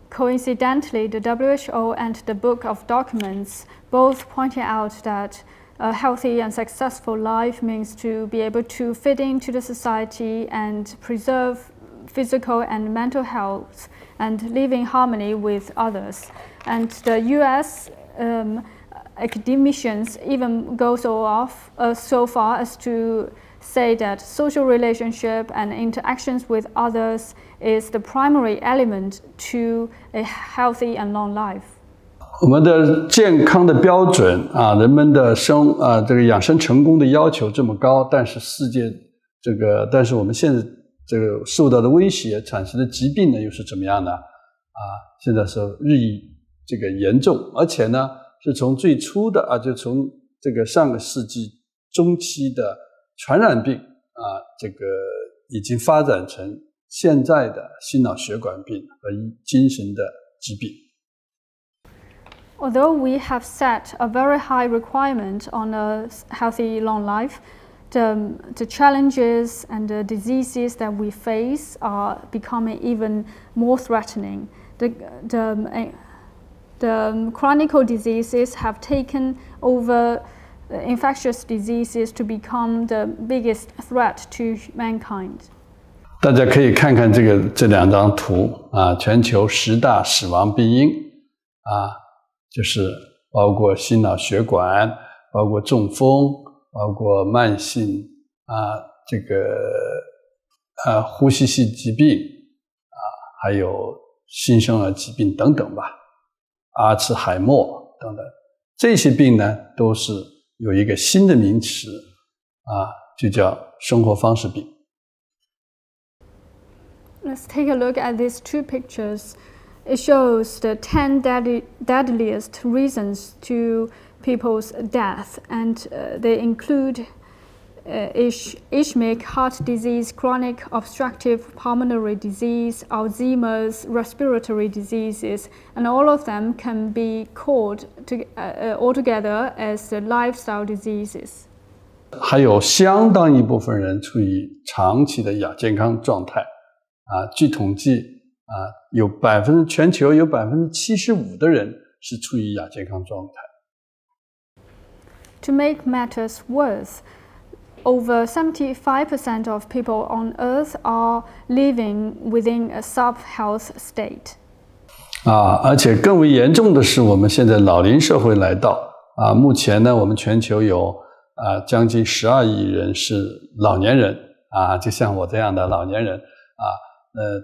[SPEAKER 2] Coincidentally, the WHO and the Book of Documents both pointed out that a healthy and successful life means to be able to fit into the society and preserve physical and mental health and live in harmony with others. And the US academicians even go so far as to say that social relationship and interactions with others is the primary element to a healthy and long life.
[SPEAKER 1] 我们的健康的标准人们的这个养生成功的要求这么高，但是但是我们现在这个受到的威胁产生的疾病呢又是怎么样呢？现在是日益这个严重，而且呢是从最初的就从这个上个世纪中期的传染病这个已经发展成现在的心脑血管病和精神的疾病。
[SPEAKER 2] Although we have set a very high requirement on a healthy long life, the challenges and the diseases that we face are becoming even more threatening. The chronic diseases have taken over infectious diseases to become the biggest threat to mankind.
[SPEAKER 1] 大家可以看看这两张图全球10大死亡病因就是包括心脑血管，包括中风，包括慢性这个呼吸系疾病还有新生儿疾病等等吧，阿兹海默等等，这些病呢都是有一个新的名词就叫生活方式病。
[SPEAKER 2] Let's take a look at these two pictures. It shows the 10 deadliest reasons to people's death, and they include ischemic heart disease, chronic obstructive pulmonary disease, Alzheimer's, respiratory diseases, and all of them can be called altogether as lifestyle diseases.
[SPEAKER 1] 还有相当一部分人处于长期的亚健康状态据统计全球有 75% 的人是处于亚健康状态。
[SPEAKER 2] To make matters worse, over 75% of people on Earth are living within a sub-health state.
[SPEAKER 1] 而且更为严重的是，我们现在老龄社会来到目前呢，我们全球有将近12亿人是老年人就像我这样的老年人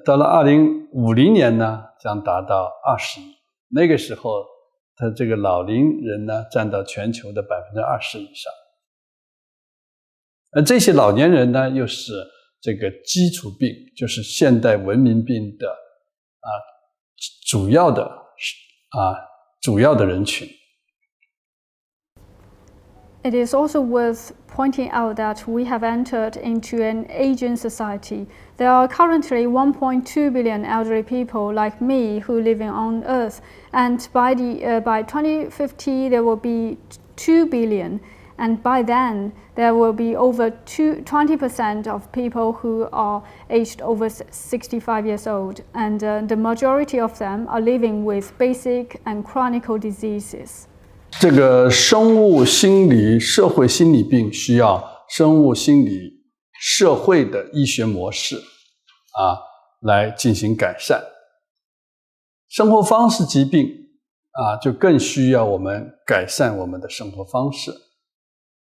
[SPEAKER 1] 到了2050年呢，将达到20亿。那个时候，他这个老龄人呢，占到全球的20%以上。而这些老年人呢，又是这个基础病，就是现代文明病的主要的人群。
[SPEAKER 2] It is also worth pointing out that we have entered into an aging society. There are currently 1.2 billion elderly people like me who live on Earth, and by 2050 there will be 2 billion, and by then there will be over 20% of people who are aged over 65 years old, and the majority of them are living with basic and chronic diseases.
[SPEAKER 1] 这个生物心理、社会心理病需要生物心理、社会的医学模式来进行改善。生活方式疾病就更需要我们改善我们的生活方式。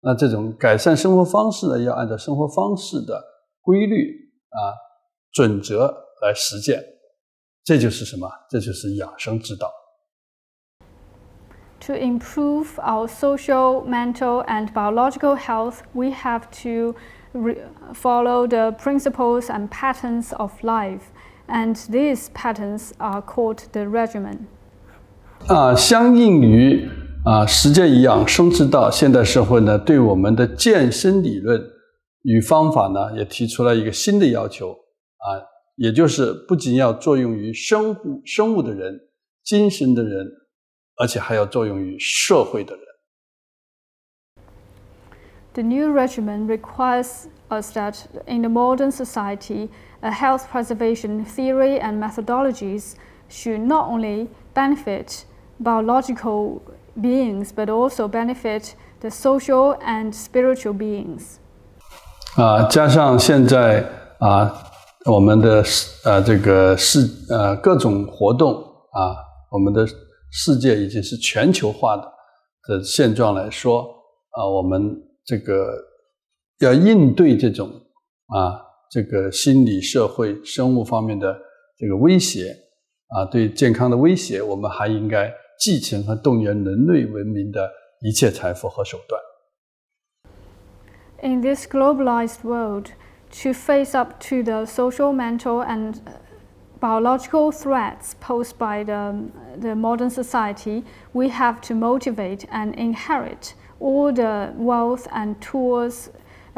[SPEAKER 1] 那这种改善生活方式呢，要按照生活方式的规律准则来实践。这就是什么？这就是养生之道。
[SPEAKER 2] To improve our social, mental, and biological health, we have to follow the principles and patterns of life, and these patterns are called the regimen.
[SPEAKER 1] 相应于实践养生之道，现代社会呢对我们的健身理论与方法呢也提出了一个新的要求也就是不仅要作用于生物的人、精神的人，而且还要作用于社会的人。
[SPEAKER 2] The new regimen requires us that in the modern society, health preservation theory and methodologies should not only benefit biological beings, but also benefit the social and spiritual beings.
[SPEAKER 1] 加上现在我们的这个各种活动我们的世界已经是全球化的现状来说我们这个要应对这种这个心理、社会、生物方面的这个威胁对健康的威胁，我们还应该继承和动员人类文明的一切财富和手段。
[SPEAKER 2] In this globalized world, to face up to the social, mental, and biological threats posed by the modern society, we have to motivate and inherit all the wealth and tools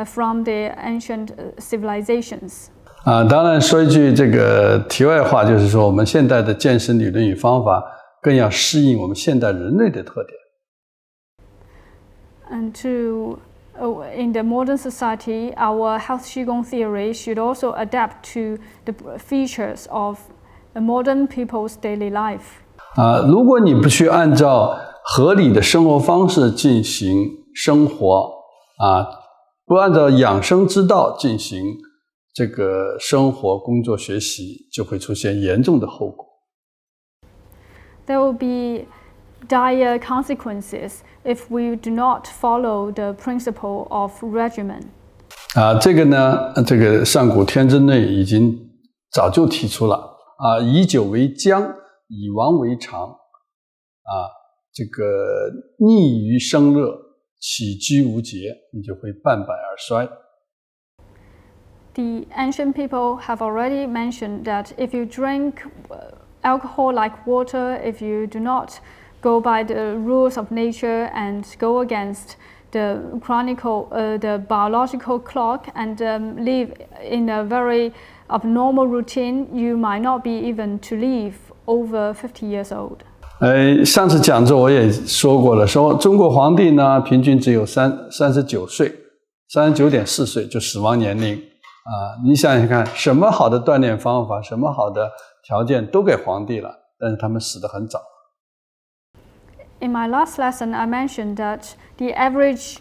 [SPEAKER 2] from the ancient civilizations.
[SPEAKER 1] 当然说一句这个题外话，就是说我们现代的健身理论与方法更要适应我们现代人类的特点。
[SPEAKER 2] And in the modern society, our health Qigong theory should also adapt to the features of the modern people's daily life.
[SPEAKER 1] 如果你不去按照合理的生活方式进行生活不按照养生之道进行这个生活、工作、学习，就会出现严重的后果。
[SPEAKER 2] There will be dire consequences if we do not follow the principle of regimen.
[SPEAKER 1] 这个呢，这个上古天真论已经早就提出了以酒为浆，以亡为常这个逆于生乐，起居无节，你就会半百而衰。
[SPEAKER 2] The ancient people have already mentioned that if you drink alcohol like water, if you do not go by the rules of nature and go against the biological clock and live in a very abnormal routine, you might not be even to live over 50 years old.
[SPEAKER 1] 上次讲座我也说过了，说中国皇帝呢平均只有39岁，39.4岁就死亡年龄你想想看，什么好的锻炼方法，什么好的条件都给皇帝了，但是他们死得很早。
[SPEAKER 2] In my last lesson, I mentioned that the average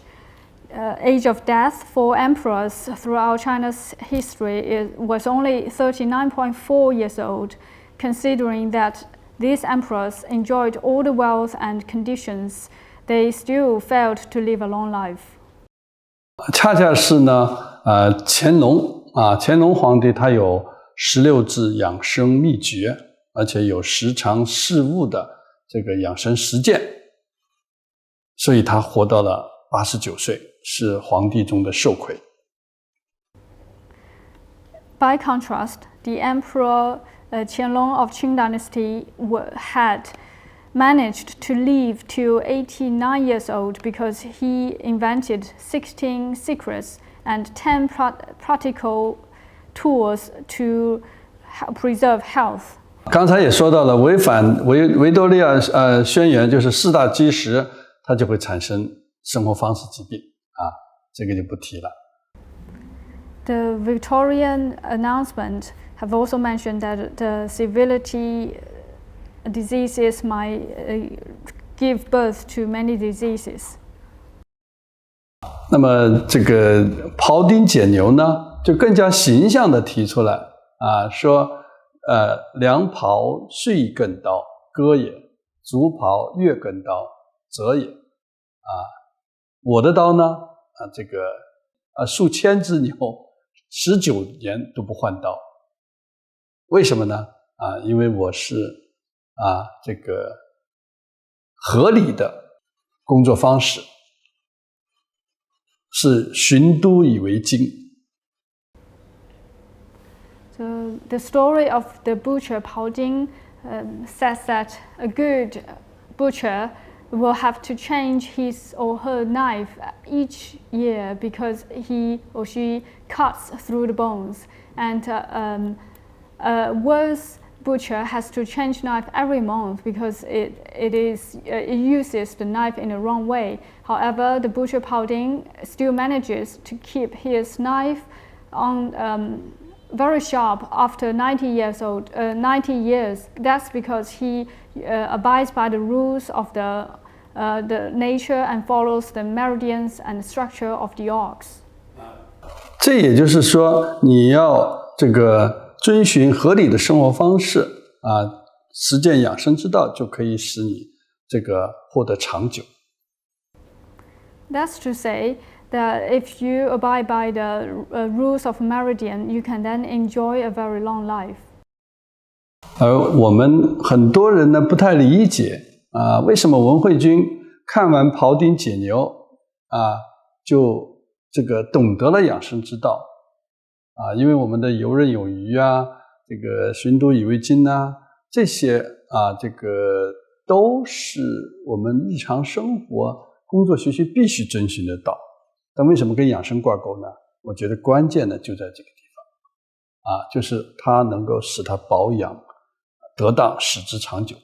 [SPEAKER 2] age of death for emperors throughout China's history was only 39.4 years old, considering that these emperors enjoyed all the wealth and conditions, they still failed to live a long life.
[SPEAKER 1] 恰恰是呢乾隆皇帝他有16字养生秘诀，而且有时常事物的这个养生实践，所以他活到了89岁，是皇帝中的寿魁。
[SPEAKER 2] By contrast, the emperor Qianlong of Qing dynasty had managed to live till 89 years old because he invented 16 secrets and 10 practical tools to preserve health.
[SPEAKER 1] 刚才也说到了，违反维多利亚宣言就是4大基石，它就会产生生活方式疾病啊，这个就不提了。
[SPEAKER 2] The Victorian announcement have also mentioned that the civility diseases might give birth to many diseases.
[SPEAKER 1] 那么这个庖丁解牛呢，就更加形象地提出来啊，说良庖岁更刀，割也；足庖月更刀，折也。啊，我的刀呢，这个数千只牛19年都不换刀，为什么呢？因为我是这个合理的工作方式，是循都以为精。
[SPEAKER 2] So the story of the butcher Pao Ding says that a good butcher will have to change his or her knife each year because he or she cuts through the bones, and a worse butcher has to change knife every month because it uses the knife in the wrong way. However, the butcher Pao Ding still manages to keep his knife on very sharp after 90 years. That's because he abides by the rules of the nature and follows the meridians and structure of the ox.
[SPEAKER 1] 这也就是说，你要这个遵循合理的生活方式实践养生之道，就可以使你这个获得长久。
[SPEAKER 2] That's to say that if you abide by the rules of meridian, you can then enjoy a very long life.
[SPEAKER 1] 而我们很多人呢不太理解为什么文慧君看完庖丁解牛就这个懂得了养生之道因为我们的游刃有余这个循都以为精这些这个都是我们日常生活工作学习必须遵循的道。但为什么跟养生挂钩呢？我觉得关键呢就在这个地方就是它能够使它保养得当，使之长久。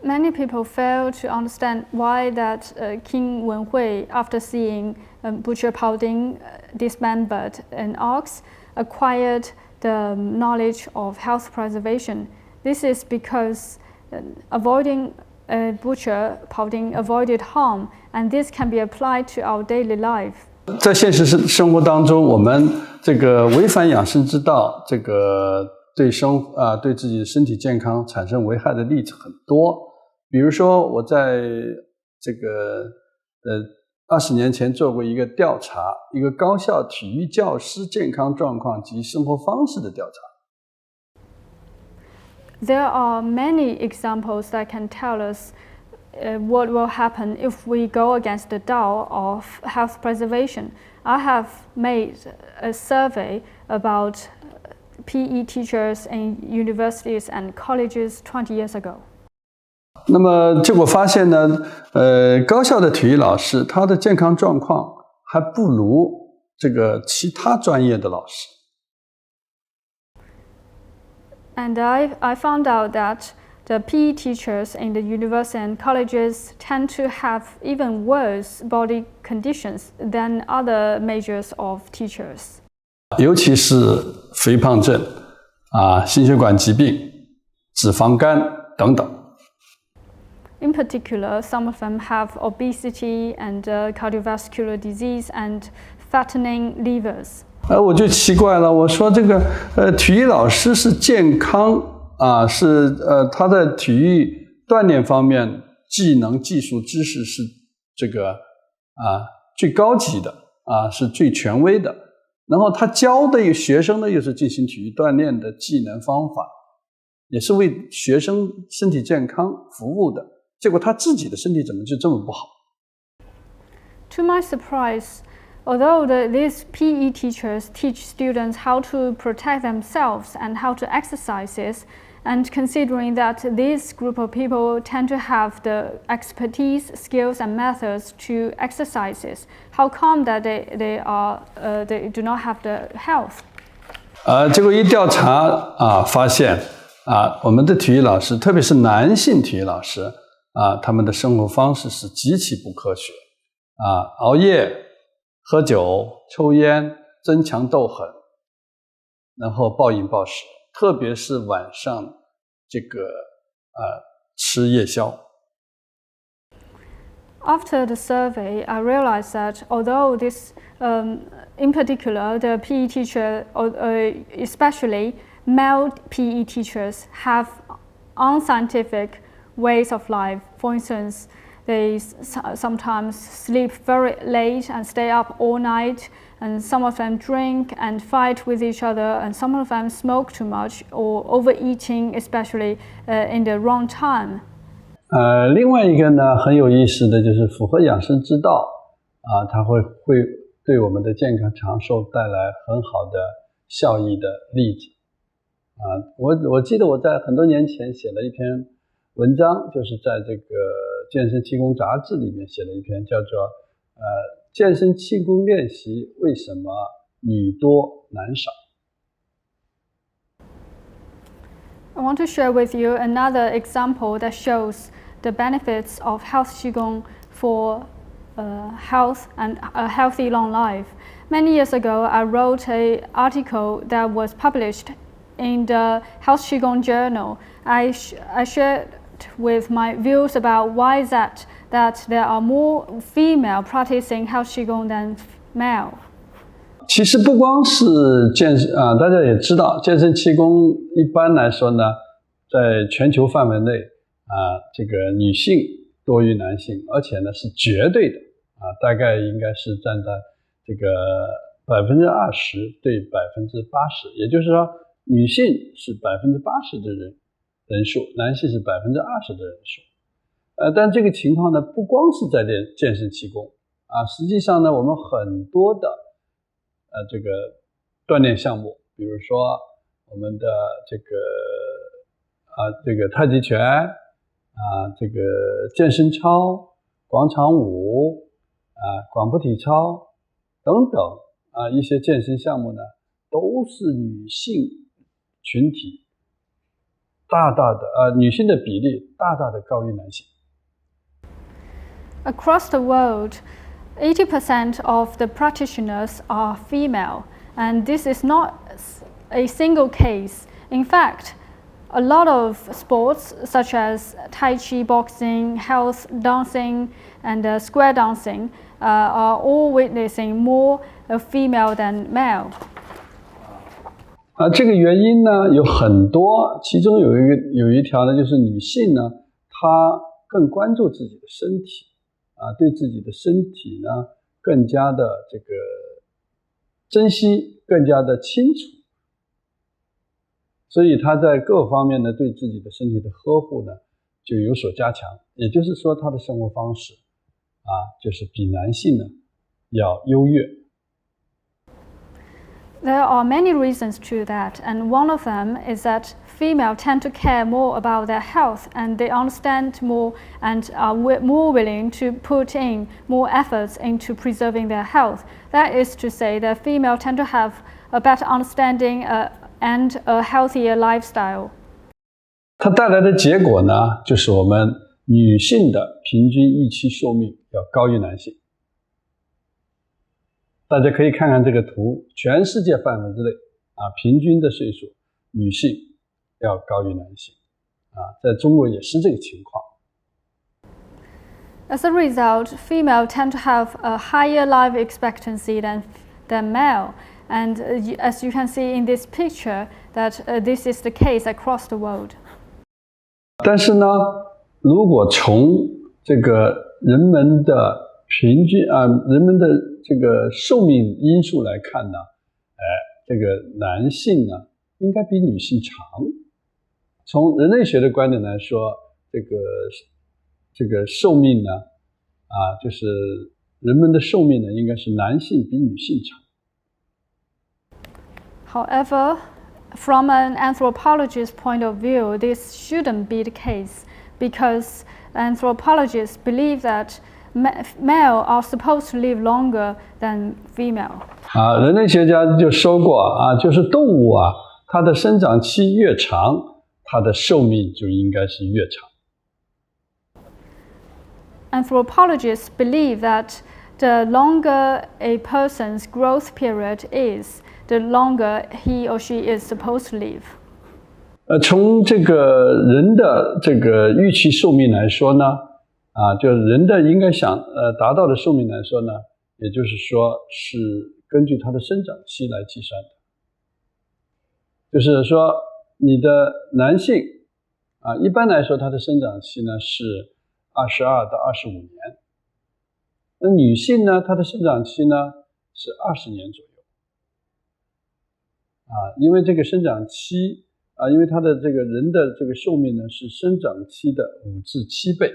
[SPEAKER 2] Many people fail to understand why that King Wenhui, after seeing Butcher Pao Ding dismembered an ox, acquired the knowledge of health preservation. This is because avoiding Butcher Pao Ding avoided harm, and this can be applied to our daily life.
[SPEAKER 1] 在现实生活当中，我们这个违反养生之道，这个对自己的身体健康产生危害的例子很多。比如说，我在这个20年前做过一个调查，一个高校体育教师健康状况及生活方式的调查。
[SPEAKER 2] There are many examples that can tell us what will happen if we go against the Tao of health preservation. I have made a survey about PE teachers in universities and colleges 20 years ago.
[SPEAKER 1] 那么结果发现呢，高校的体育老师他的健康状况还不如这个其他专业的老师。
[SPEAKER 2] And I found out that the PE teachers in the universities and colleges tend to have even worse body conditions than other majors of teachers.
[SPEAKER 1] 尤其是肥胖症心血管疾病、脂肪肝等等。
[SPEAKER 2] In particular, some of them have obesity and cardiovascular disease and fattening livers.
[SPEAKER 1] 我就奇怪了，我说这个体育老师是健康是他的体育锻炼方面技能、技术、知识是这个最高级的是最权威的。然后他教的学生呢，又是进行体育锻炼的技能方法，也是为学生身体健康服务的。结果他自己的身体怎么就这么不好？
[SPEAKER 2] To my surprise, although these PE teachers teach students how to protect themselves and how to exercise, And considering that this group of people tend to have the expertise, skills, and methods to exercises, how come that they do not have the health?
[SPEAKER 1] 结果一调查发现我们的体育老师，特别是男性体育老师他们的生活方式是极其不科学熬夜、喝酒、抽烟、争强斗狠，然后暴饮暴食，特别是晚上这个吃夜宵。
[SPEAKER 2] After the survey, I realized that although this, in particular, the PE teacher, especially male PE teachers, have unscientific ways of life. For instance, they sometimes sleep very late and stay up all night, and some of them drink and fight with each other, and some of them smoke too much or overeating, especially in the wrong time.
[SPEAKER 1] 另外一个呢，很有意思的就是符合养生之道它会对我们的健康长寿带来很好的效益的例子我记得我在很多年前写了一篇文章，就是在这个健身气功杂志里面写了一篇，叫做健身气功练习为什么女多男少。
[SPEAKER 2] I want to share with you another example that shows the benefits of health Qigong for health and a healthy long life. Many years ago, I wrote an article that was published in the Health Qigong journal. I shared with my views about why is that there are more female practicing health Qigong than male.
[SPEAKER 1] 其实不光是大家也知道，健身气功一般来说呢，在全球范围内这个女性多于男性，而且呢是绝对的大概应该是占在这个20%对80%，也就是说女性是80%的人数，男性是20%的人数。但这个情况呢，不光是在练健身气功实际上呢，我们很多的这个锻炼项目，比如说我们的这个太极拳这个健身操、广场舞广播体操等等一些健身项目呢，都是女性群体女性的比例大大的高于男性。
[SPEAKER 2] Across the world, 80% of the practitioners are female, and this is not a single case. In fact, a lot of sports such as Tai Chi, boxing, health dancing, and square dancing are all witnessing more female than male.
[SPEAKER 1] 这个原因呢有很多，其中有一条呢，就是女性呢，她更关注自己的身体对自己的身体呢更加的这个珍惜，更加的清楚，所以她在各方面呢对自己的身体的呵护呢就有所加强，也就是说她的生活方式就是比男性呢要优越。
[SPEAKER 2] There are many reasons to that, and one of them is that females tend to care more about their health, and they understand more and are more willing to put in more efforts into preserving their health. That is to say that females tend to have a better understanding and a healthier lifestyle.
[SPEAKER 1] 它带来的结果呢，就是我们女性的平均预期寿命要高于男性。大家可以看看这个图，全世界范围之内平均的岁数女性要高于男性在中国也是这个情况。
[SPEAKER 2] As a result, females tend to have a higher life expectancy than male, and as you can see in this picture, that this is the case across the world.
[SPEAKER 1] 但是呢，如果从这个人们的平均人们的这个寿命因素来看呢，这个男性呢应该比女性长。从人类学的观点来说，这个寿命呢就是人们的寿命呢应该是男性比女性长。
[SPEAKER 2] However, from an anthropologist's point of view, this shouldn't be the case because anthropologists believe that male are supposed to live longer than female.
[SPEAKER 1] 人类学家就说过就是动物它的生长期越长，它的寿命就应该是越长。
[SPEAKER 2] Anthropologists believe that the longer a person's growth period is, the longer he or she is supposed to live.
[SPEAKER 1] 从这个人的这个预期寿命来说呢，就是人的应该达到的寿命来说呢，也就是说是根据他的生长期来计算的。就是说，你的男性一般来说他的生长期呢是22到25年，那女性呢，她的生长期呢是20年左右。因为这个生长期因为他的这个人的这个寿命呢是生长期的5至7倍。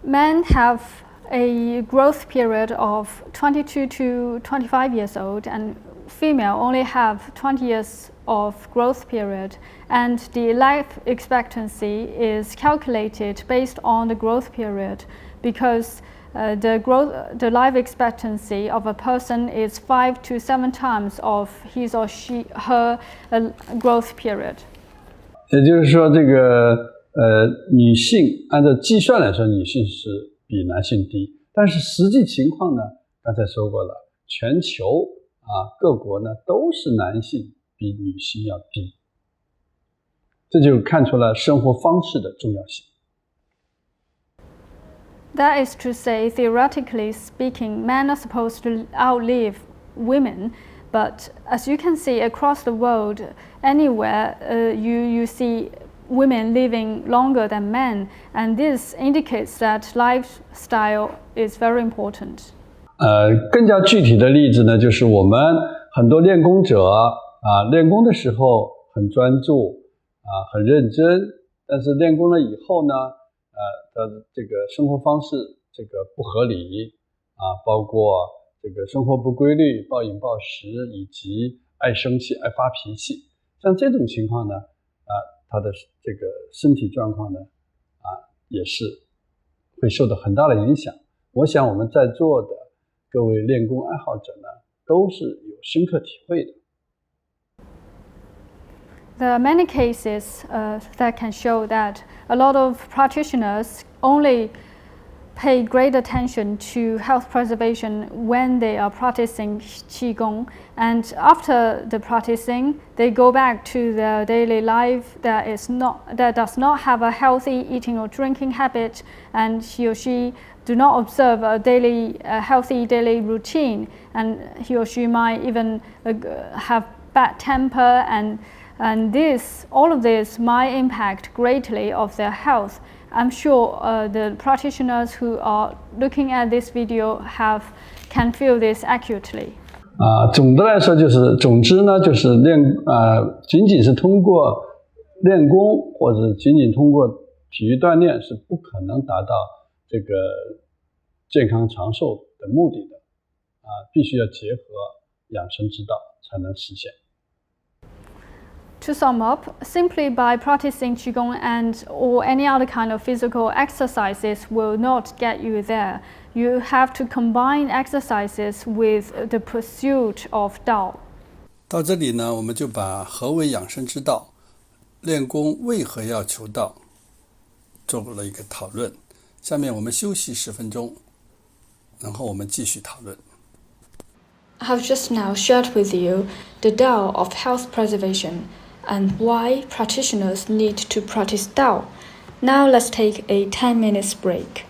[SPEAKER 2] Men have a growth period of 22 to 25 years old, and female only have 20 years of growth period, and the life expectancy is calculated based on the growth period because the life expectancy of a person is 5 to 7 times of his or her growth period.
[SPEAKER 1] 也就是说，这个女性按照计算来说，女性是比男性低，但是实际情况呢，刚才说过了，全球各国呢都是男性比女性要低，这就看出了生活方式的重要性。
[SPEAKER 2] That is to say, theoretically speaking, men are supposed to outlive women, but as you can see across the world, anywhere you see women living longer than men, and this indicates that lifestyle is very important.
[SPEAKER 1] 更加具体的例子呢，就是我们很多练功者练功的时候很专注很认真，但是练功了以后呢他的这个生活方式这个不合理包括这个生活不规律、暴饮暴食以及爱生气、爱发脾气，像这种情况呢他的这个身体状况呢也是会受到很大的影响。我想我们在座的各位练功爱好者呢都是有深刻体会的。
[SPEAKER 2] There are many cases that can show that a lot of practitioners only pay great attention to health preservation when they are practicing Qigong, and after the practicing, they go back to their daily life that does not have a healthy eating or drinking habit, and he or she do not observe a healthy daily routine, and he or she might even have bad temper, and all of this might impact greatly of their health. I'm sure the practitioners who are looking at this video can feel this accurately.
[SPEAKER 1] 总的来说总之呢，就是仅仅是通过练功或者仅仅通过体育锻炼是不可能达到这个健康长寿的目的的必须要结合养生之道才能实现。
[SPEAKER 2] To sum up, simply by practicing Qigong or any other kind of physical exercises will not get you there. You have to combine exercises with the pursuit of Dao.
[SPEAKER 3] 到这里呢，我们就把何为养生之道、练功为何要求道做了一个讨论。下面我们休息10分钟，然后我们继续讨论。
[SPEAKER 2] I have just now shared with you the Dao of health preservation and why practitioners need to practice Dao. Now let's take a 10 minutes break.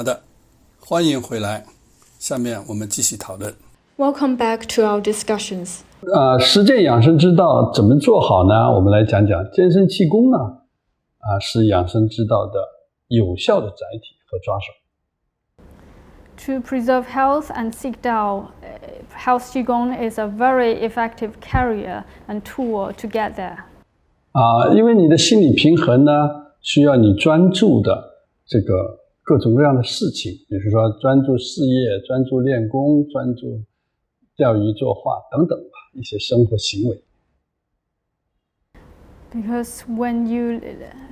[SPEAKER 3] 好的，欢迎回来，下面我们继续讨论。
[SPEAKER 2] Welcome back to our discussions.
[SPEAKER 1] 实践养生之道怎么做好呢？我们来讲讲健身气功呢，是养生之道的有效的载体和抓手。
[SPEAKER 2] To preserve health and seek Tao, health Qigong is a very effective carrier and tool to get there.
[SPEAKER 1] 因为你的心理平衡呢，需要你专注的这个各种各样的事情，比如说专注事业、专注练功、专注钓鱼作画等等吧，一些生活行为。
[SPEAKER 2] Because when you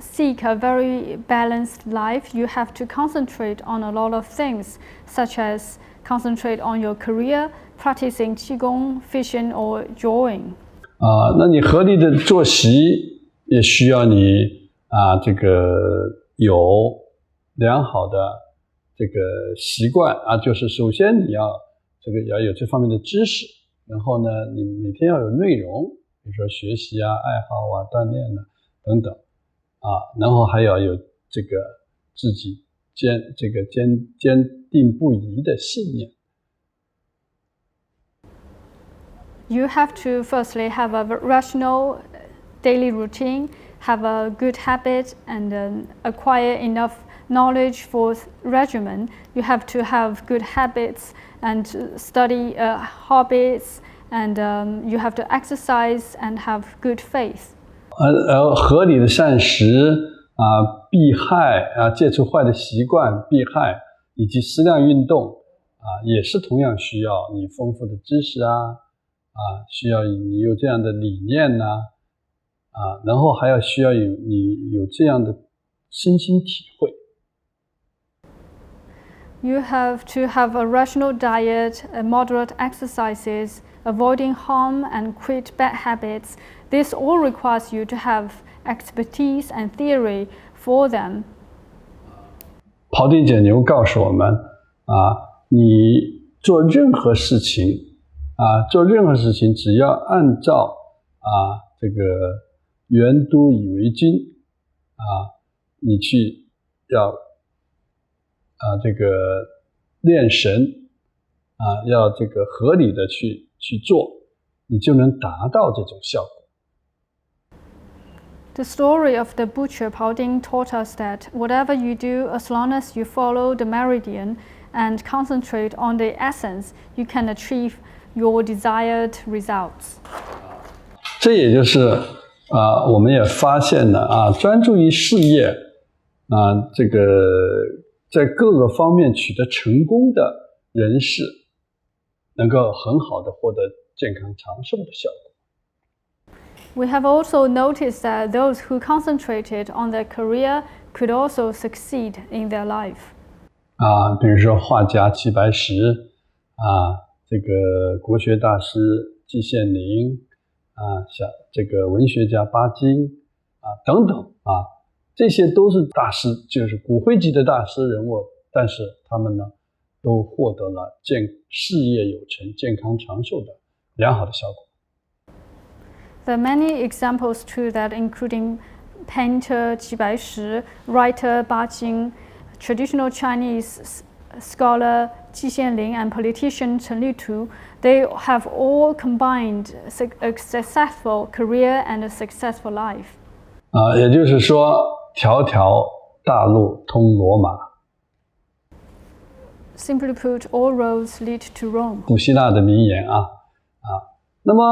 [SPEAKER 2] seek a very balanced life, you have to concentrate on a lot of things, such as concentrate on your career, practicing Qigong, fishing, or drawing.
[SPEAKER 1] 那你合理的作息也需要你这个有良好的这个习惯就是首先你要有这方面的知识，然后呢，你每天要有内容。比如说学习爱好锻炼等等然后还要有这个自己坚定不移的信念。
[SPEAKER 2] You have to firstly have a rational daily routine, have a good habit, and acquire enough knowledge for regimen. You have to have good habits and study hobbies.And you have to exercise and have good faith.
[SPEAKER 1] 合理的膳食避害戒除坏的习惯避害，以及适量运动也是同样需要你丰富的知识需要你有这样的理念然后还要需要你有这样的身心体会。
[SPEAKER 2] You have to have a rational diet, moderate exercises.Avoiding harm and quit bad habits. This all requires you to have expertise and theory for them.
[SPEAKER 1] 庖丁解牛告诉我们你做任何事情只要按照这个原都以为君你去要这个练神要这个合理的去做，你就能达到这种效果。
[SPEAKER 2] The story of the butcher Pao Ding taught us that whatever you do, as long as you follow the meridian and concentrate on the essence, you can achieve your desired results.
[SPEAKER 1] 这也就是我们也发现了专注于事业这个在各个方面取得成功的人士。能够很好的获得健康长寿的效果。
[SPEAKER 2] We have also noticed that those who concentrated on their career could also succeed in their life.
[SPEAKER 1] 比如说画家齐白石这个国学大师季羡林像这个文学家巴金等等这些都是大师，就是骨灰级的大师人物，但是他们呢都获得了事业有成、健康长寿的良好的效果。
[SPEAKER 2] There are many examples to that, including painter Qi Baishi, writer Ba Jing, traditional Chinese scholar Ji Xianling, and politician Chen Litu. They have all combined a successful career and a successful life.
[SPEAKER 1] 也就是说，条条大路通罗马。
[SPEAKER 2] Simply put, all roads lead to Rome.
[SPEAKER 1] 古希腊的名言那么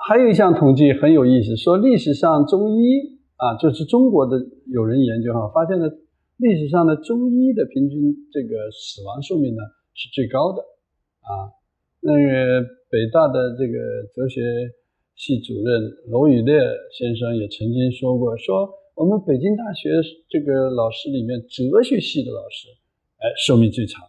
[SPEAKER 1] 还有一项统计很有意思，说历史上中医就是中国的有人研究发现了历史上的中医的平均这个死亡寿命呢是最高的那个北大的这个哲学系主任娄宇烈先生也曾经说过，说我们北京大学这个老师里面哲学系的老师寿命最长。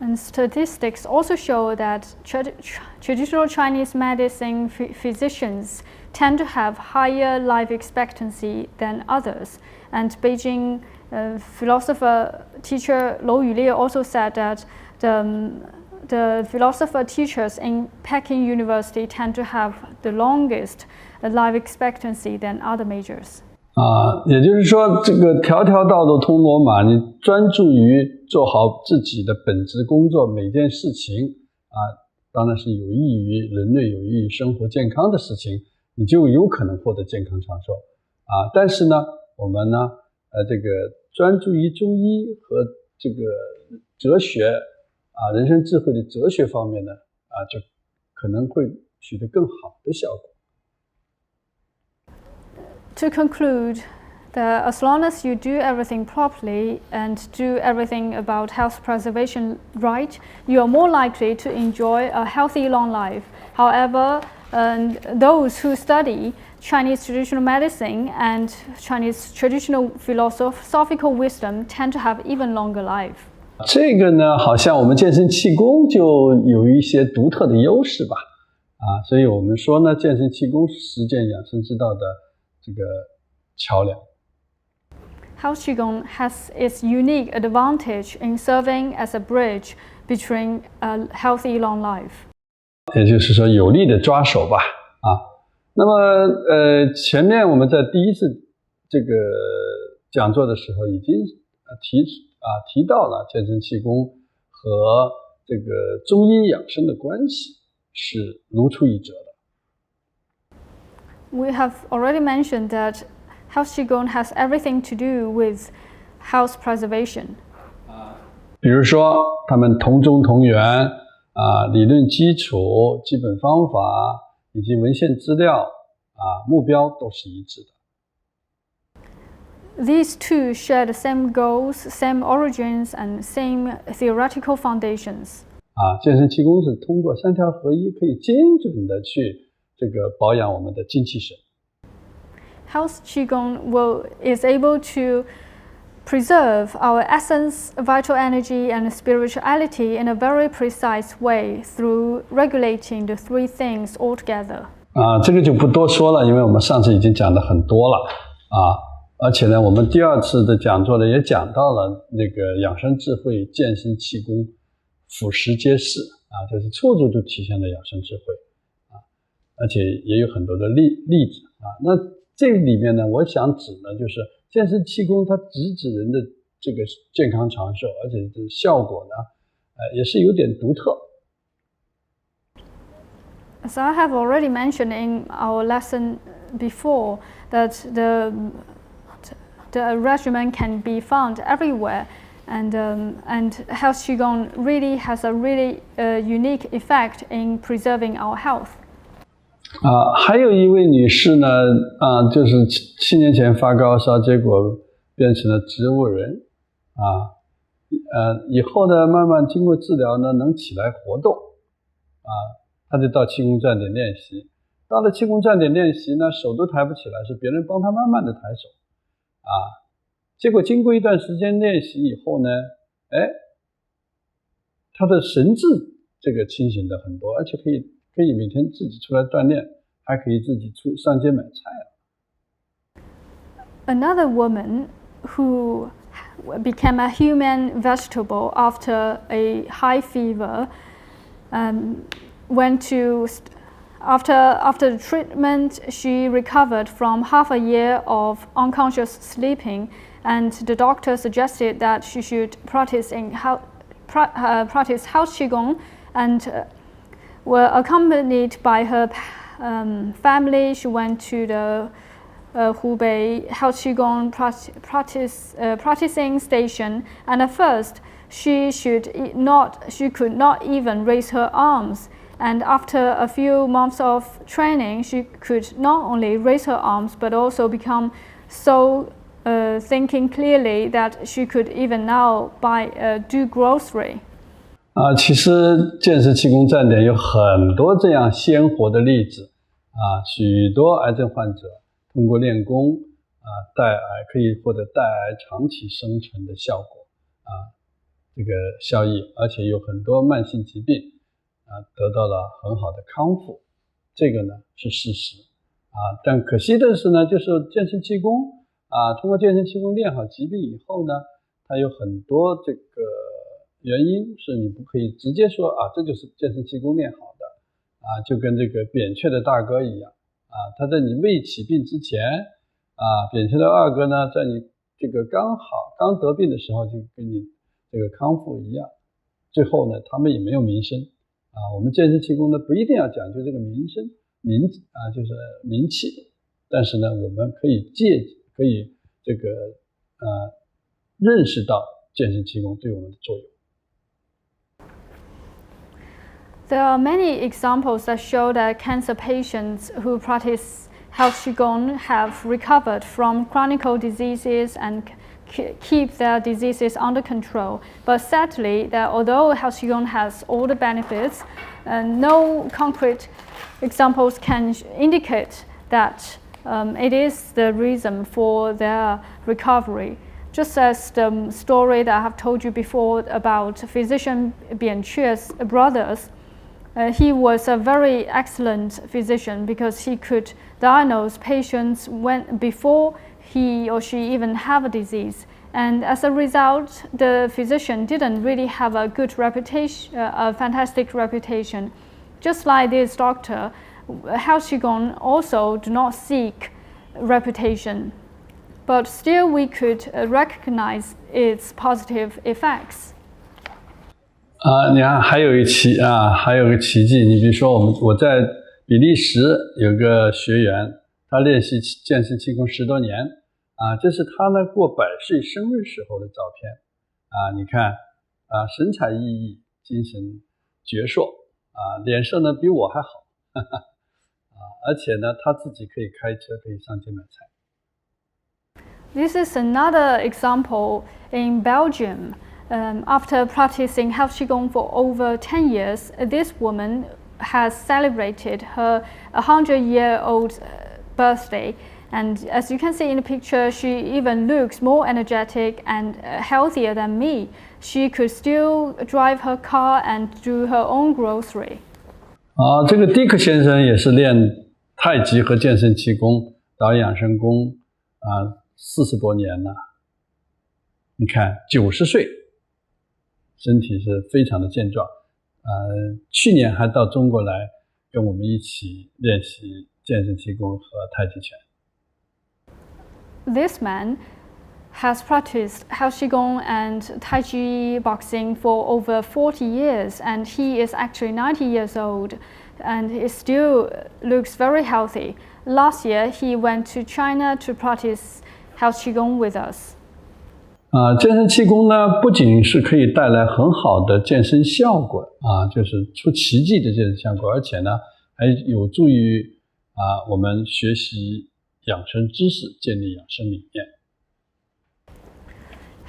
[SPEAKER 2] And statistics also show that traditional Chinese medicine physicians tend to have higher life expectancy than others. And Beijing philosopher teacher Lou Yulie also said that the philosopher teachers in Peking University tend to have the longest life expectancy than other majors.
[SPEAKER 1] 也就是说这个条条道路通罗马，你专注于做好自己的本职工作，每件事情当然是有益于人类、有益于生活健康的事情，你就有可能获得健康长寿但是呢我们呢这个专注于中医和这个哲学人生智慧的哲学方面呢就可能会取得更好的效果。
[SPEAKER 2] To conclude, that as long as you do everything properly and do everything about health preservation right, you are more likely to enjoy a healthy long life. However, those who study Chinese traditional medicine and Chinese traditional philosophical wisdom tend to have even longer life.
[SPEAKER 1] 这个呢好像我们健身气功就有一些独特的优势吧所以我们说呢健身气功是实践养生之道的这个桥梁。
[SPEAKER 2] House Qigong has its unique advantage in serving as a bridge between a healthy long life.
[SPEAKER 1] 也就是说有力的抓手吧那么前面我们在第一次这个讲座的时候已经提到了健身气功和这个中医养生的关系是如出一辙的。
[SPEAKER 2] We have already mentioned that House Qigong has everything to do with health preservation.
[SPEAKER 1] 比如说他们同宗同源理论基础、基本方法以及文献资料目标都是一致的。
[SPEAKER 2] These two share the same goals, same origins, and same theoretical foundations.
[SPEAKER 1] 健身气功是通过三条合一，可以精准的去这个保养我们的精气神。
[SPEAKER 2] House Qigong is able to preserve our essence, vital energy, and spirituality in a very precise way through regulating the three things altogether.
[SPEAKER 1] 这个就不多说了，因为我们上次已经讲的很多了而且呢，我们第二次的讲座呢也讲到了那个养生智慧、健身气功俯拾皆是就是处处都体现了养生智慧而且也有很多的例子那这里面呢，我想指呢，就是健身气功它直指人的这个健康长寿，而且这效果呢，也是有点独特。
[SPEAKER 2] As I have already mentioned in our lesson before, that the regimen can be found everywhere, and House Qigong really has a really unique effect in preserving our health.
[SPEAKER 1] 还有一位女士呢，就是7年前发高烧，结果变成了植物人，以后呢，慢慢经过治疗呢，能起来活动，她就到气功站点练习。到了气功站点练习呢，手都抬不起来，是别人帮她慢慢的抬手，结果经过一段时间练习以后呢，她的神志这个清醒的很多，而且可以每天自己出来锻炼，还可以自己上街买菜了。
[SPEAKER 2] Another woman who became a human vegetable after a high fever after the treatment, she recovered from half a year of unconscious sleeping, and the doctor suggested that she should practice House Qigong, and were accompanied by her family. She went to the Hubei House Qigong practicing station, and at first she could not even raise her arms. And after a few months of training, she could not only raise her arms but also become so thinking clearly that she could even now do grocery.
[SPEAKER 1] 其实健身气功站点有很多这样鲜活的例子许多癌症患者通过练功代癌可以获得代癌长期生存的效果这个效益，而且有很多慢性疾病得到了很好的康复，这个呢是事实但可惜的是呢，就是健身气功通过健身气功练好疾病以后呢，它有很多这个原因是你不可以直接说这就是健身气功练好的就跟这个扁鹊的大哥一样他在你未起病之前扁鹊的二哥呢，在你这个刚得病的时候就跟你这个康复一样。最后呢，他们也没有名声我们健身气功呢不一定要讲究这个名声就是名气，但是呢，我们可以这个认识到健身气功对我们的作用。
[SPEAKER 2] There are many examples that show that cancer patients who practice health Qigong have recovered from chronic diseases and keep their diseases under control. But sadly, that although health Qigong has all the benefits, no concrete examples can indicate that it is the reason for their recovery. Just as the story that I have told you before about physician Bian Que's brothers, he was a very excellent physician because he could diagnose patients before he or she even have a disease. And as a result, the physician didn't really have a good reputation, a fantastic reputation. Just like this doctor, health Qigong also do not seek reputation, but still we could recognize its positive effects.
[SPEAKER 1] 你看还有个奇迹，你比如说我在比利时有个学员，他练习健身气功10多年这是他呢过100岁生日时候的照片你看神采奕奕，精神矍铄脸色呢比我还好而且呢他自己可以开车，可以上街买菜。
[SPEAKER 2] This is another example in Belgium. After practicing health Qigong for over 10 years, this woman has celebrated her 100-year-old birthday. And as you can see in the picture, she even looks more energetic and healthier than me. She could still drive her car and do her own grocery.
[SPEAKER 1] 这个迪克先生也是练太极和健身气功、导养生功40多年了。你看90岁，身体是非常的健壮。去年还到中国来跟我们一起练习健身气功和太极拳。
[SPEAKER 2] This man has practiced health Qigong and Tai Chi boxing for over 40 years, and he is actually 90 years old, and he still looks very healthy. Last year, he went to China to practice health Qigong with us.
[SPEAKER 1] 健身气功呢，不仅是可以带来很好的健身效果就是出奇迹的健身效果，而且呢，还有助于我们学习养生知识，建立养生理念。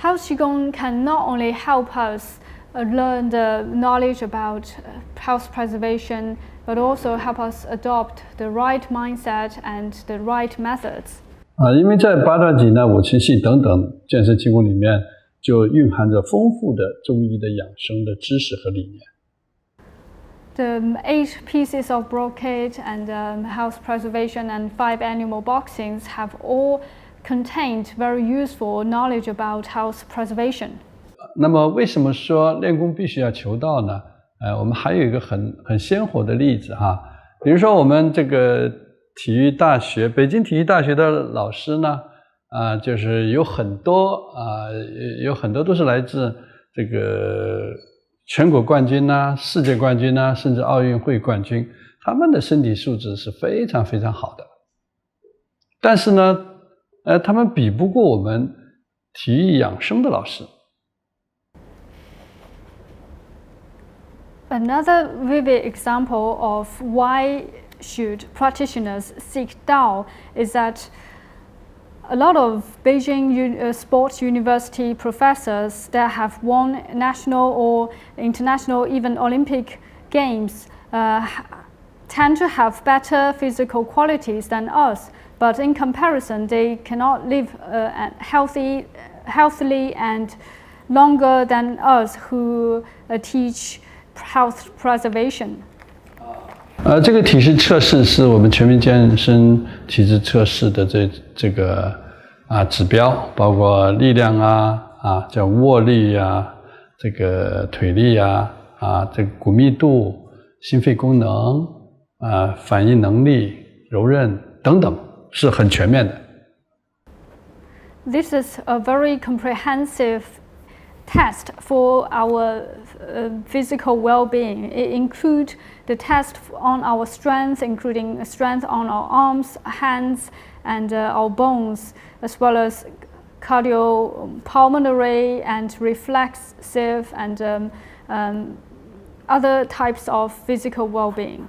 [SPEAKER 2] Health Qigong can not only help us learn the knowledge about health preservation, but also help us adopt the right mindset and the right methods.
[SPEAKER 1] 因为在八段锦五禽戏等等健身气功里面，就蕴含着丰富的中医的养生的知识和理念。
[SPEAKER 2] The 8 pieces of brocade and health preservation and 5 animal boxings have all contained very useful knowledge about health preservation.
[SPEAKER 1] 那么为什么说练功必须要求道呢？我们还有一个很鲜活的例子比如说我们这个体育大学，北京体育大学的老师呢就是有很多都是来自这个全国冠军世界冠军甚至奥运会冠军，他们的身体素质是非常非常好的。但是呢他们比不过我们体育养生的老师。
[SPEAKER 2] Another vivid example of why should practitioners seek Tao is that a lot of Beijing sports university professors that have won national or international, even Olympic games tend to have better physical qualities than us. But in comparison, they cannot live healthily and longer than us who teach health preservation.
[SPEAKER 1] 这个体式测试是我们全民健身体质测试的这个指标，包括力量叫握力这个腿力这个骨密度、心肺功能反应能力、柔韧等等，是很全面的。
[SPEAKER 2] This is a very comprehensive test for our physical well-being. It includes the test on our strength, including strength on our arms, hands, and our bones, as well as cardiopulmonary and reflexive and other types of physical well-being.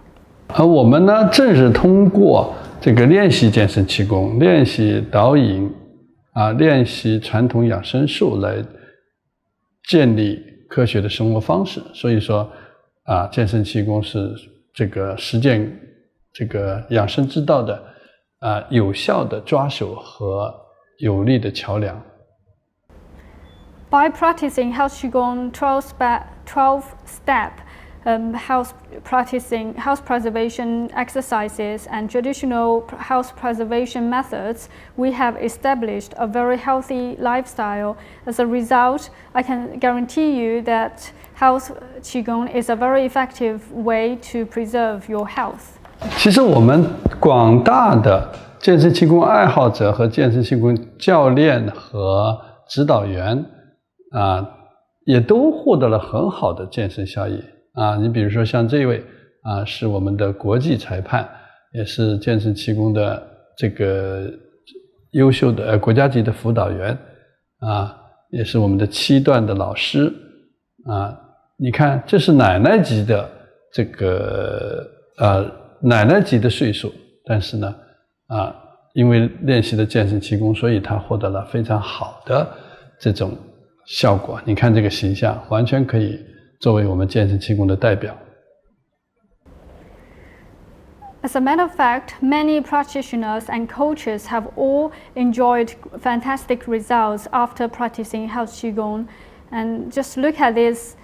[SPEAKER 1] 而我们呢，正是通过这个练习健身气功、练习导引练习传统养生术来建立科学的生活方式。所以说健身气功是这个实践这个养生之道的有效的抓手和有力的桥梁。
[SPEAKER 2] By practicing Health Qigong 12-step health preservation exercises and traditional health preservation methods, we have established a very healthy lifestyle. As a result, I can guarantee you that Health Qigong is a very effective way to preserve your health.
[SPEAKER 1] 其实我们广大的健身气功爱好者和健身气功教练和指导员也都获得了很好的健身效益你比如说像这位是我们的国际裁判，也是健身气功的这个优秀的国家级的辅导员也是我们的7段的老师你看这是奶奶级的这个奶奶级的岁数，但是呢因为练习了健身气功，所以他获得了非常好的这种效果。你看这个形象完全可以作为我们健身气功的代表。
[SPEAKER 2] As a matter of fact, many practitioners and coaches have all enjoyed fantastic results after practicing Health Qigong. And just look at this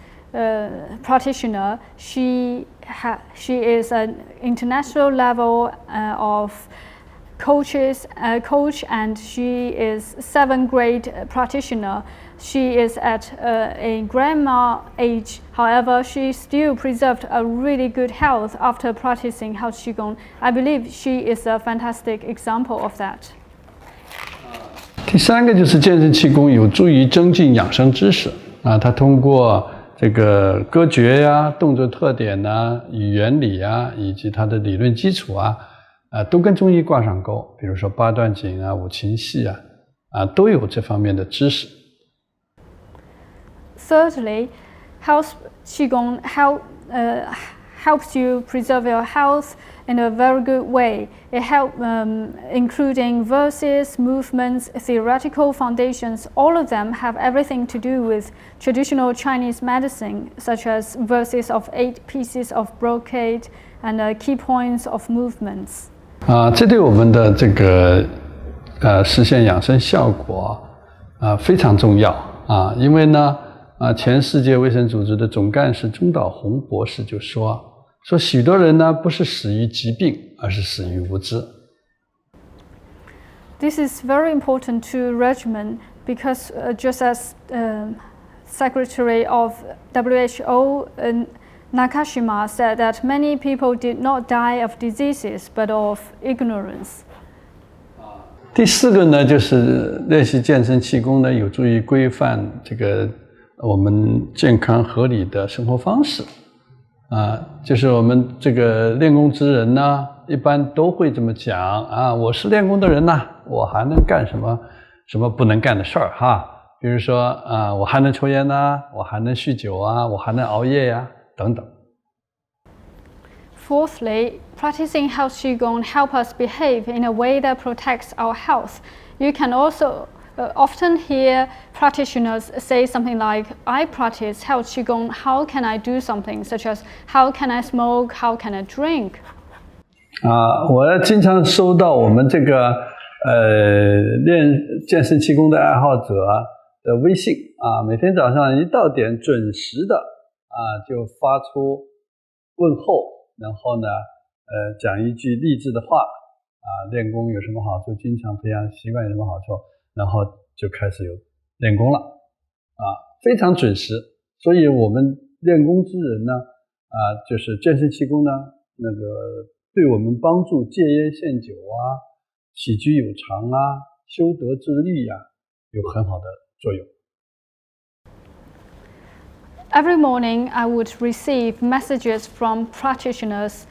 [SPEAKER 2] practitioner. She is an international level of coach, and she is 7th grade practitioner. She is at a grandma age. However, she still preserved a really good health after practicing Health Qigong. I believe she is a fantastic example of that.
[SPEAKER 1] 第3个就是健身气功有助于增进养生知识它通过这个歌诀动作特点语言理以及它的理论基础都跟中医挂上钩，比如说8段锦五禽戏都有这方面的知识。
[SPEAKER 2] Thirdly, Health Qigong helps you preserve your health in a very good way. It helps including verses, movements, theoretical foundations. All of them have everything to do with traditional Chinese medicine, such as verses of 8 pieces of brocade and key points of movements.
[SPEAKER 1] 这对我们的这个实现养生效果非常重要因为呢前世界卫生组织的总干事中岛宏博士就说许多人呢不是死于疾病，而是死于无知。
[SPEAKER 2] This is very important to regimen because just as Secretary of WHO Nakashima said that many people did not die of diseases but of ignorance.
[SPEAKER 1] 第4个呢，就是练习健身气功呢，有助于规范这个我们健康合理的生活方式就是我们这个练功之人呢，一般都会这么讲我是练功的人呢，我还能干什么不能干的事儿比如说我还能抽烟我还能酗酒我还能熬夜等等。
[SPEAKER 2] Fourthly, practicing Health Qigong helps us behave in a way that protects our health. You can also often hear practitioners say something like, I practice Health Qigong, how can I do something? Such as, how can I smoke? How can I drink?
[SPEAKER 1] 我经常收到我们这个练健身气功的爱好者的微信每天早上一到点准时的就发出问候，然后呢讲一句励志的话练功有什么好处，经常培养习惯有什么好处，然后就开始有练功了非常准时。所以我们练功之人呢就是健身气功呢那个对我们帮助戒烟限酒起居有常修德自律有很好的作用。
[SPEAKER 2] Every morning, I would receive messages from practitioners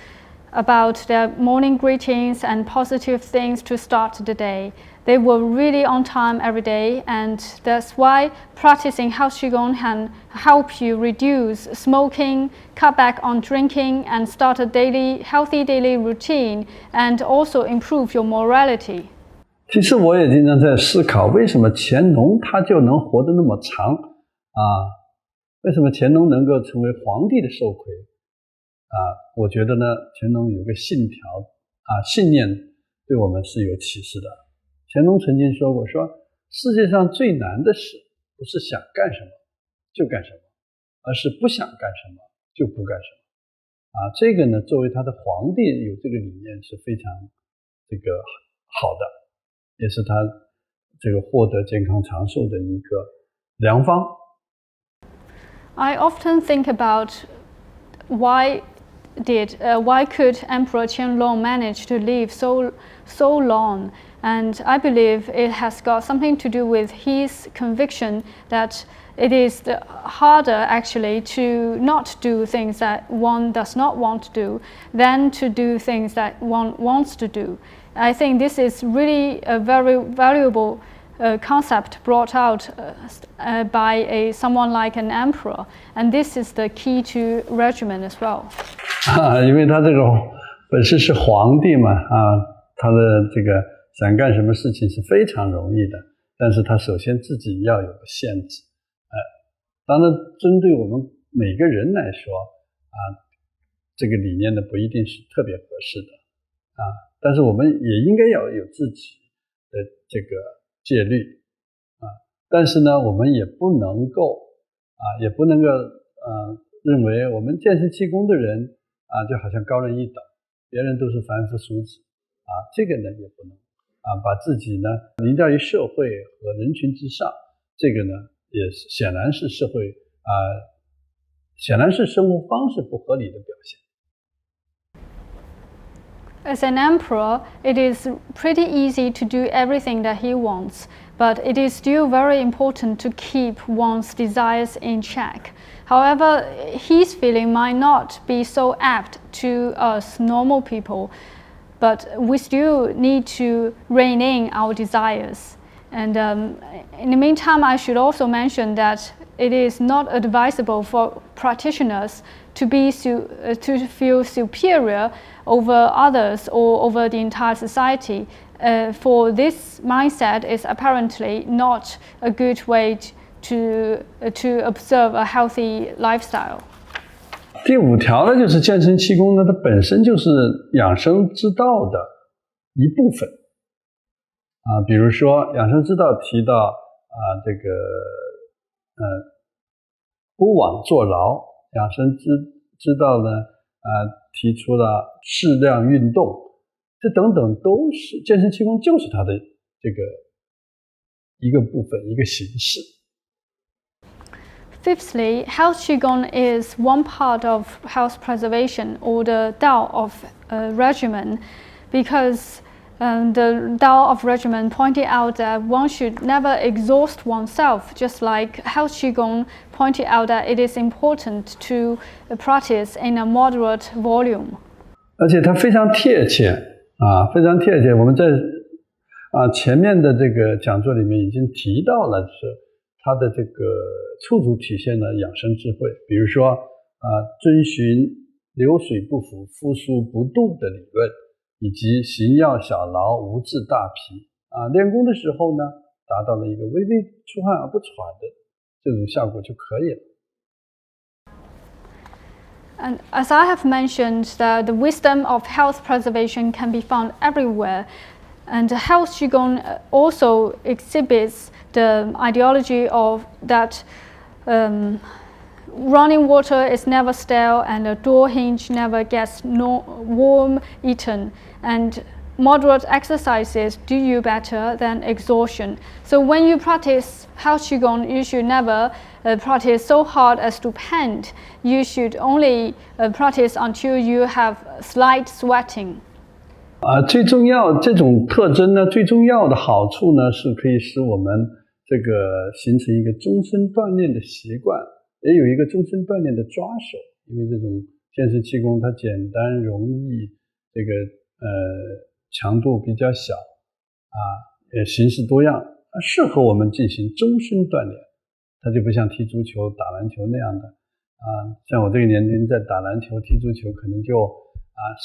[SPEAKER 2] about their morning greetings and positive things to start the day. They were really on time every day, and that's why practicing House Qigong can help you reduce smoking, cut back on drinking, and start a healthy daily routine, and also improve your morality.
[SPEAKER 1] 其实我也经常在思考，为什么乾隆他就能活得那么长啊？为什么乾隆能够成为皇帝的寿魁？我觉得呢，乾隆有个信条信念对我们是有启示的。乾隆曾经说过，说世界上最难的事不是想干什么就干什么，而是不想干什么就不干什么。这个呢，作为他的皇帝有这个理念是非常好的，也是他这个获得健康长寿的一个良方。
[SPEAKER 2] I often think about why could Emperor Qianlong manage to live so long? And I believe it has got something to do with his conviction that it is harder actually to not do things that one does not want to do than to do things that one wants to do. I think this is really a very valuable concept brought out by someone like an emperor, and this is the key to regimen as well.
[SPEAKER 1] 因为他这个本身是皇帝嘛，他的这个想干什么事情是非常容易的，但是他首先自己要有个限制。当然，针对我们每个人来说，这个理念呢不一定是特别合适的，但是我们也应该要有自己的这个戒律，但是呢，我们也不能够认为我们健身气功的人就好像高人一等，别人都是凡夫俗子，这个呢也不能把自己呢凌驾于社会和人群之上，这个呢也显然是生活方式不合理的表现。
[SPEAKER 2] As an emperor, it is pretty easy to do everything that he wants, but it is still very important to keep one's desires in check. However, his feeling might not be so apt to us normal people, but we still need to rein in our desires. And in the meantime, I should also mention that it is not advisable for practitioners to feel superior over others or over the entire society. For this mindset is apparently not a good way to observe a healthy lifestyle.
[SPEAKER 1] 第5条呢，就是健身气功呢，它本身就是养生之道的一部分。比如说养生之道提到不枉坐牢，养生之道呢提出了适量运动，这等等都是健身气功就是它的这个一个部分，一个形式。
[SPEAKER 2] Fifthly, health Qigong is one part of health preservation or the Tao of regimen, because the Tao of regimen pointed out that one should never exhaust oneself, just like health Qigong pointed out that it is important to practice in a moderate volume.
[SPEAKER 1] 而且它非常贴切非常贴切。我们在前面的这个讲座里面已经提到了，是它的这个处处体现了养生智慧。比如说遵循流水不腐，复苏不度的理论，以及行要小劳，无志大疲练功的时候呢，达到了一个微微出汗而不喘的这种效果就可以了。
[SPEAKER 2] And as I have mentioned, the wisdom of health preservation can be found everywhere. And health Qigong also exhibits the ideology of that running water is never stale and a door hinge never gets worm eaten. And moderate exercises do you better than exhaustion. So when you practice health Qigong, you should never practice so hard as to pant. You should only practice until you have slight sweating.
[SPEAKER 1] 最重要这种特征呢，最重要的好处呢，是可以使我们这个形成一个终身锻炼的习惯，也有一个终身锻炼的抓手。因为这种健身气功它简单容易，这个强度比较小也形式多样，适合我们进行终身锻炼。它就不像踢足球打篮球那样的像我这个年龄在打篮球踢足球可能就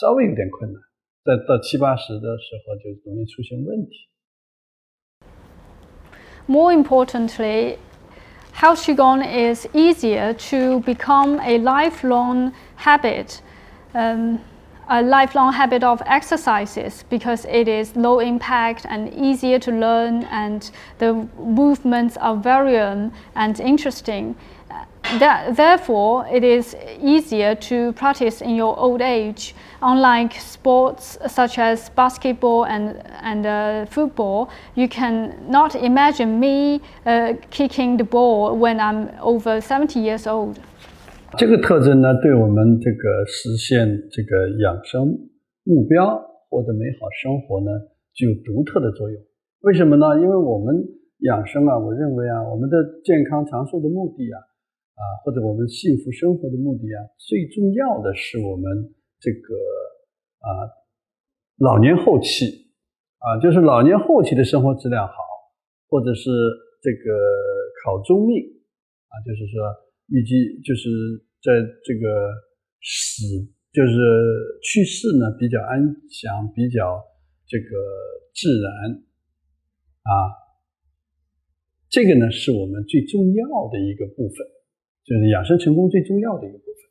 [SPEAKER 1] 稍微有点困难，到70、80的时候就容易出现问题。
[SPEAKER 2] More importantly, House Qigong is easier to become a lifelong habit, a lifelong habit of exercises, because it is low impact and easier to learn, and the movements are varied and interesting. Therefore, it is easier to practice in your old age. Unlike sports such as basketball and football, you cannot imagine me kicking the ball when I'm over 70 years old.
[SPEAKER 1] 这个特征呢，对我们这个实现这个养生目标、获得美好生活呢，具有独特的作用。为什么呢？因为我们养生我认为我们的健康长寿的目的或者我们幸福生活的目的最重要的是我们这个老年后期就是老年后期的生活质量好，或者是这个考终命就是说预计就是在这个就是去世呢比较安详，比较这个自然这个呢是我们最重要的一个部分，就是养生成功最重要的一个部分。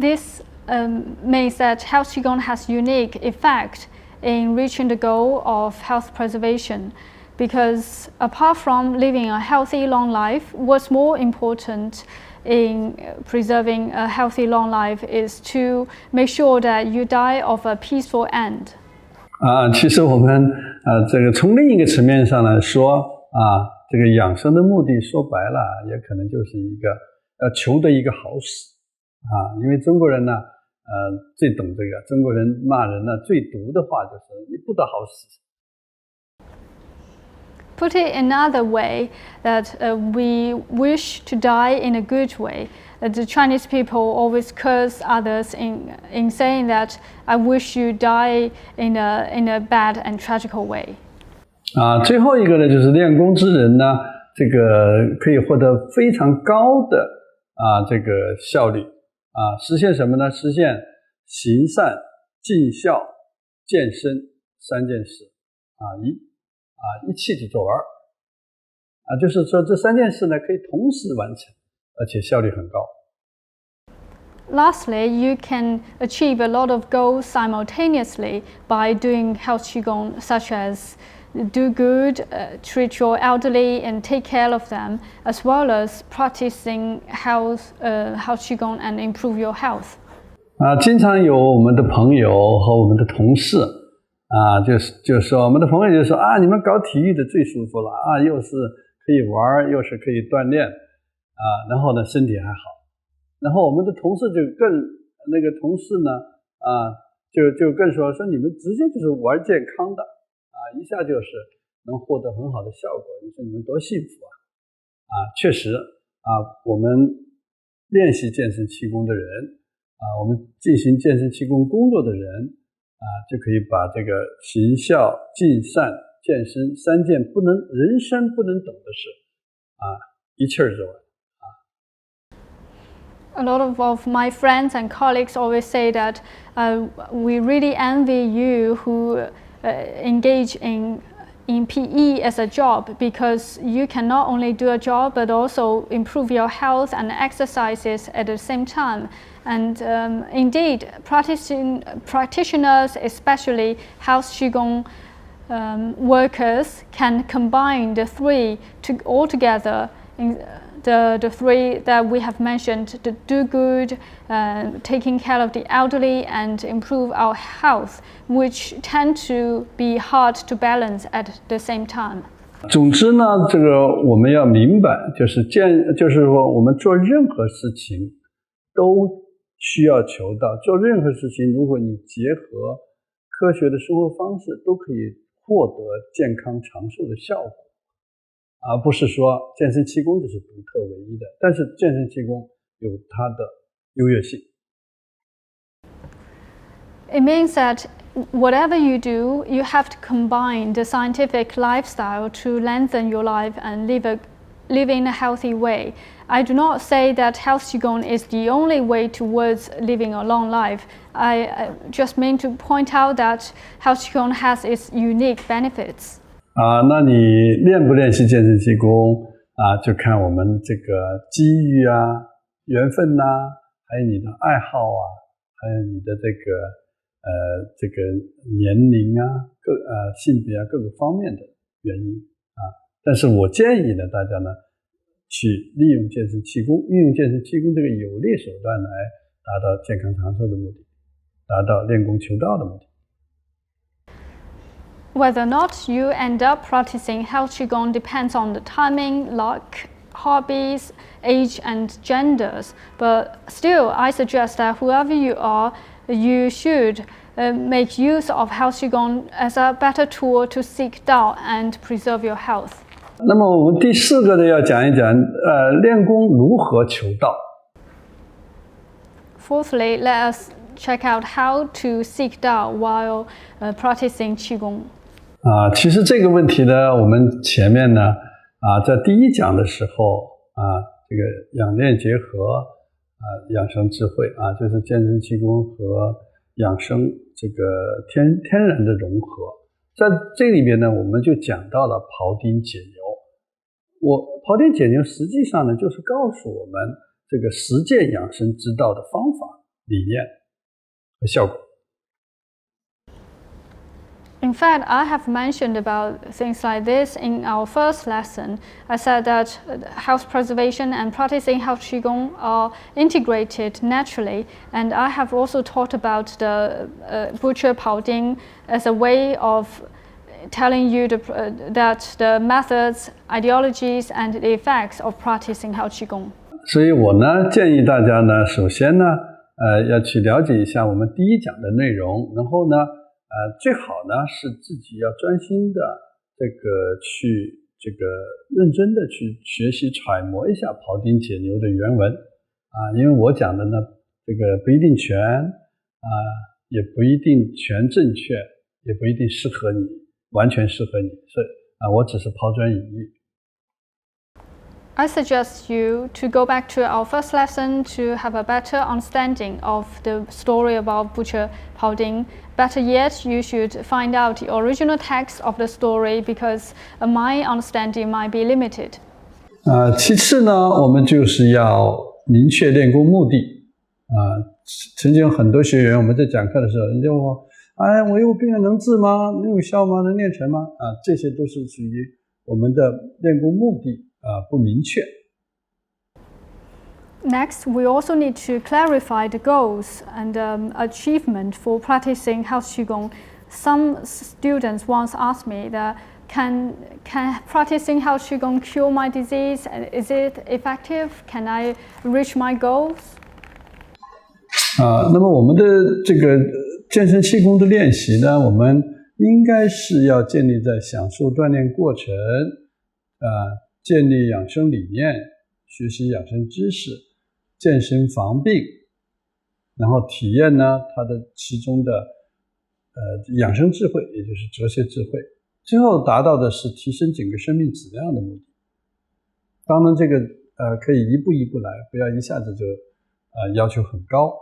[SPEAKER 2] This means that Health Qigong has unique effect in reaching the goal of health preservation, because apart from living a healthy long life, what's more important in preserving a healthy long life is to make sure that you die of a peaceful end.
[SPEAKER 1] 其实我们这个从另一个层面上来说这个养生的目的说白了也可能就是一个求得一个好死因为中国人呢最懂这个，中国人骂人呢最毒的话就是你不得好死。
[SPEAKER 2] Put it another way, that we wish to die in a good way. The Chinese people always curse others in saying that I wish you die in a bad and tragical way.
[SPEAKER 1] 最后一个呢，就是练功之人呢，这个可以获得非常高的这个效率实现什么呢？实现行善、尽孝、健身3件事一气就做完就是说这3件事呢可以同时完成，而且效率很高。
[SPEAKER 2] Lastly, you can achieve a lot of goals simultaneously by doing Health Qigong, such as do good, treat your elderly and take care of them, as well as practicing Health Qigong and improve your health.
[SPEAKER 1] 经常有我们的朋友和我们的同事就说我们的朋友就说你们搞体育的最舒服了又是可以玩又是可以锻炼然后呢身体还好，然后我们的同事就更那个同事呢就更说你们直接就是玩健康的一下就是能获得很好的效果，你说你们多幸福确实我们练习健身气功的人我们进行健身气功工作的人就可以把这个行孝、尽善、健身3件人生不能懂的事一气儿做完。
[SPEAKER 2] A lot of my friends and colleagues always say that we really envy you who engage in PE as a job, because you can not only do a job but also improve your health and exercises at the same time. And indeed, practitioners, especially Health Qigong workers, can combine the three all together. The three that we have mentioned, the do good, taking care of the elderly, and improve our health, which tend to be hard to balance at the same time.
[SPEAKER 1] 总之呢，这个我们要明白，就是说我们做任何事情都需要求道，做任何事情如果你结合科学的生活方式，都可以获得健康长寿的效果，而不是说健身气功就是独特唯一的，但是健身气功有它的优越性。
[SPEAKER 2] It means that whatever you do, you have to combine the scientific lifestyle to lengthen your life and live in a healthy way. I do not say that health Qigong is the only way towards living a long life. I just mean to point out that health Qigong has its unique benefits.
[SPEAKER 1] 那你练不练习健身气功就看我们这个机遇缘分还有你的爱好还有你的这个年龄性别各个方面的原因但是我建议呢，大家呢去利用健身气功，运用健身气功这个有力手段来达到健康长寿的目的，达到练功求道的目的。
[SPEAKER 2] Whether or not you end up practicing health Qigong depends on the timing, luck, hobbies, age and genders. But still, I suggest that whoever you are, you should make use of health Qigong as a better tool to seek Dao and preserve your health.
[SPEAKER 1] 那么我们第4个呢，要讲一讲练功如何求道。
[SPEAKER 2] Fourthly, let us check out how to seek Dao while practicing Qigong.
[SPEAKER 1] 其实这个问题呢，我们前面呢在第1讲的时候这个养练结合养生智慧就是健身气功和养生这个天然的融合。在这里边呢，我们就讲到了庖丁解牛。庖丁解牛实际上呢，就是告诉我们这个实践养生之道的方法、理念和效果。
[SPEAKER 2] In fact, I have mentioned about things like this in our first lesson. I said that health preservation and practicing health Qigong are integrated naturally, and I have also talked about the butcher Pao Ding as a way of telling you that the methods, ideologies, and the effects of practicing health Qigong.
[SPEAKER 1] 所以我呢建议大家呢，首先呢要去了解一下我们第1讲的内容，然后呢最好呢是自己要专心的去认真的去学习揣摩一下庖丁解牛的原文因为我讲的呢这个不一定全也不一定全正确，也不一定适合你，完全适合你，所以我只是抛砖引玉。
[SPEAKER 2] I suggest you to go back to our first lesson to have a better understanding of the story about Butcher Pao Ding. Better yet, you should find out the original text of the story because my understanding might be limited.
[SPEAKER 1] 其次呢，我们就是要明确练功目的曾经有很多学员，我们在讲课的时候，人家问我，我有病能治吗？能有效吗？能练成吗？这些都是属于我们的练功目的不明确。
[SPEAKER 2] Next, we also need to clarify the goals and achievement for practicing health Qigong. Some students once asked me that can practicing health Qigong cure my disease? Is it effective? Can I reach my goals?
[SPEAKER 1] 那么我们的这个健身气功的练习呢，我们应该是要建立在享受锻炼过程建立养生理念，学习养生知识，健身防病，然后体验呢它的其中的养生智慧，也就是哲学智慧，最后达到的是提升整个生命质量的目的。当然这个可以一步一步来，不要一下子就要求很高。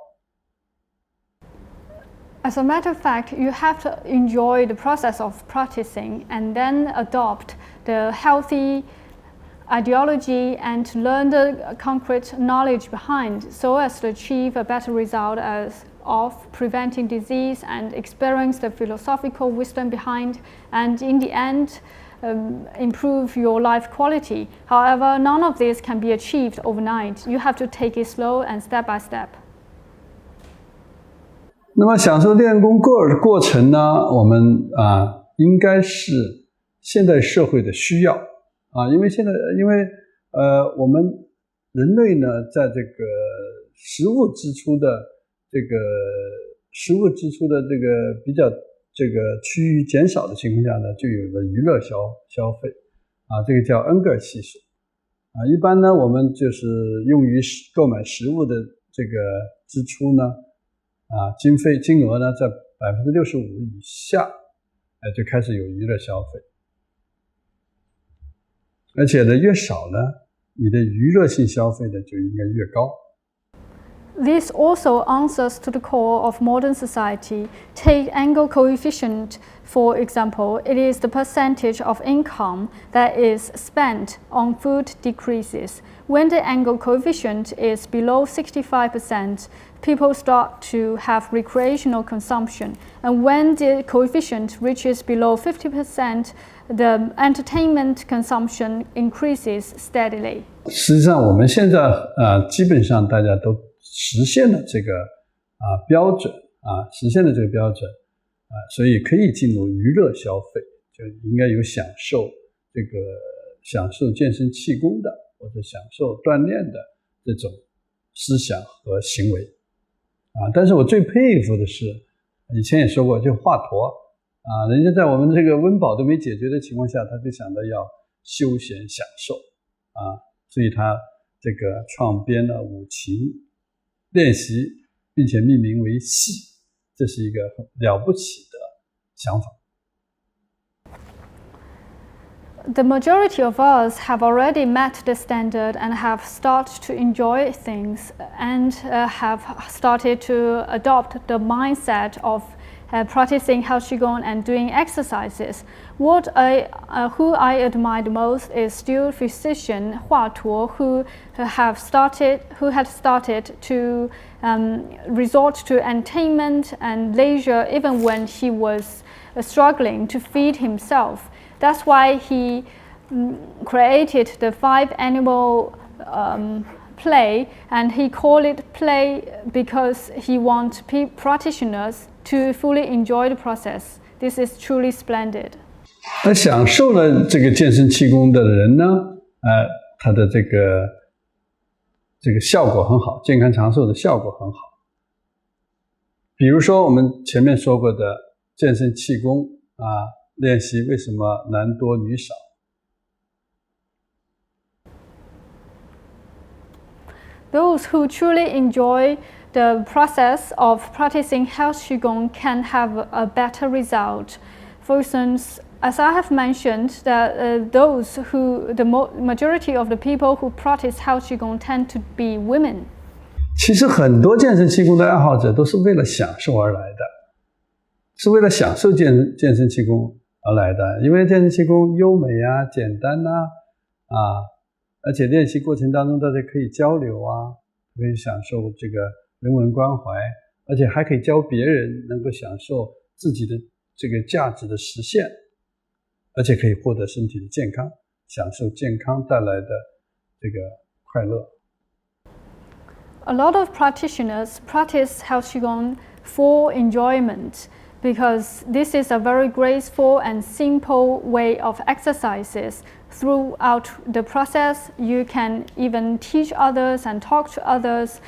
[SPEAKER 2] As a matter of fact, you have to enjoy the process of practicing and then adopt the healthy ideology and to learn the concrete knowledge behind so as to achieve a better result of preventing disease and experience the philosophical wisdom behind and in the end improve your life quality. However, none of this can be achieved overnight. You have to take it slow and step by step.
[SPEAKER 1] 那么享受练功过程呢，我们应该是现代社会的需要因为我们人类呢，在这个食物支出的这个比较这个趋于减少的情况下呢，就有了娱乐消费这个叫恩格尔系数一般呢我们就是用于购买食物的这个支出呢金额呢在 65% 以下就开始有娱乐消费，而且呢越少呢你的娱乐性消费呢就应该越高。
[SPEAKER 2] This also answers to the core of modern society. Take angle coefficient, for example. It is the percentage of income that is spent on food decreases. When the angle coefficient is below 65%, people start to have recreational consumption. And when the coefficient reaches below 50%, the entertainment consumption increases steadily.
[SPEAKER 1] 实际上我们现在基本上大家都实现了这个标准实现了这个标准所以可以进入娱乐消费，就应该有享受健身气功的或者享受锻炼的这种思想和行为但是我最佩服的是以前也说过就华佗人家在我们这个温饱都没解决的情况下他就想到要休闲享受所以他这个创编了5禽练习并且命名为戏，这是一个很了不起的想法。
[SPEAKER 2] The majority of us have already met the standard and have started to enjoy things and have started to adopt the mindset of practicing Qigong and doing exercises. Who I admire the most is still physician Hua Tuo, who had started to resort to entertainment and leisure even when he was struggling to feed himself. That's why he created the 5 animal play, and he called it play because he wants practitioners to fully enjoy the process. This is truly splendid.
[SPEAKER 1] 那享受了这个健身气功的人呢他的这个效果很好，健康长寿的效果很好。比如说我们前面说过的健身气功练习为什么男多女少
[SPEAKER 2] ？Those who truly enjoy the process of practicing health Qigong can have a better result. For instance, as I have mentioned, that the majority of the people who practice health Qigong tend to be women.
[SPEAKER 1] 其实很多健身气功的爱好者都是为了享受而来的，是为了享受健身气功而来的，因为健身气功优美简单而且练习过程当中大家可以交流可以享受这个人文关怀，而且还可以教别人能够享受自己的这个价值的实现，而且可以获得身体的健康，享受健康带来的这个快乐。
[SPEAKER 2] A lot of practitioners practice health Qigong for enjoyment because this is a very graceful and simple way of exercises. Throughout the process, you can even teach others and talk to others,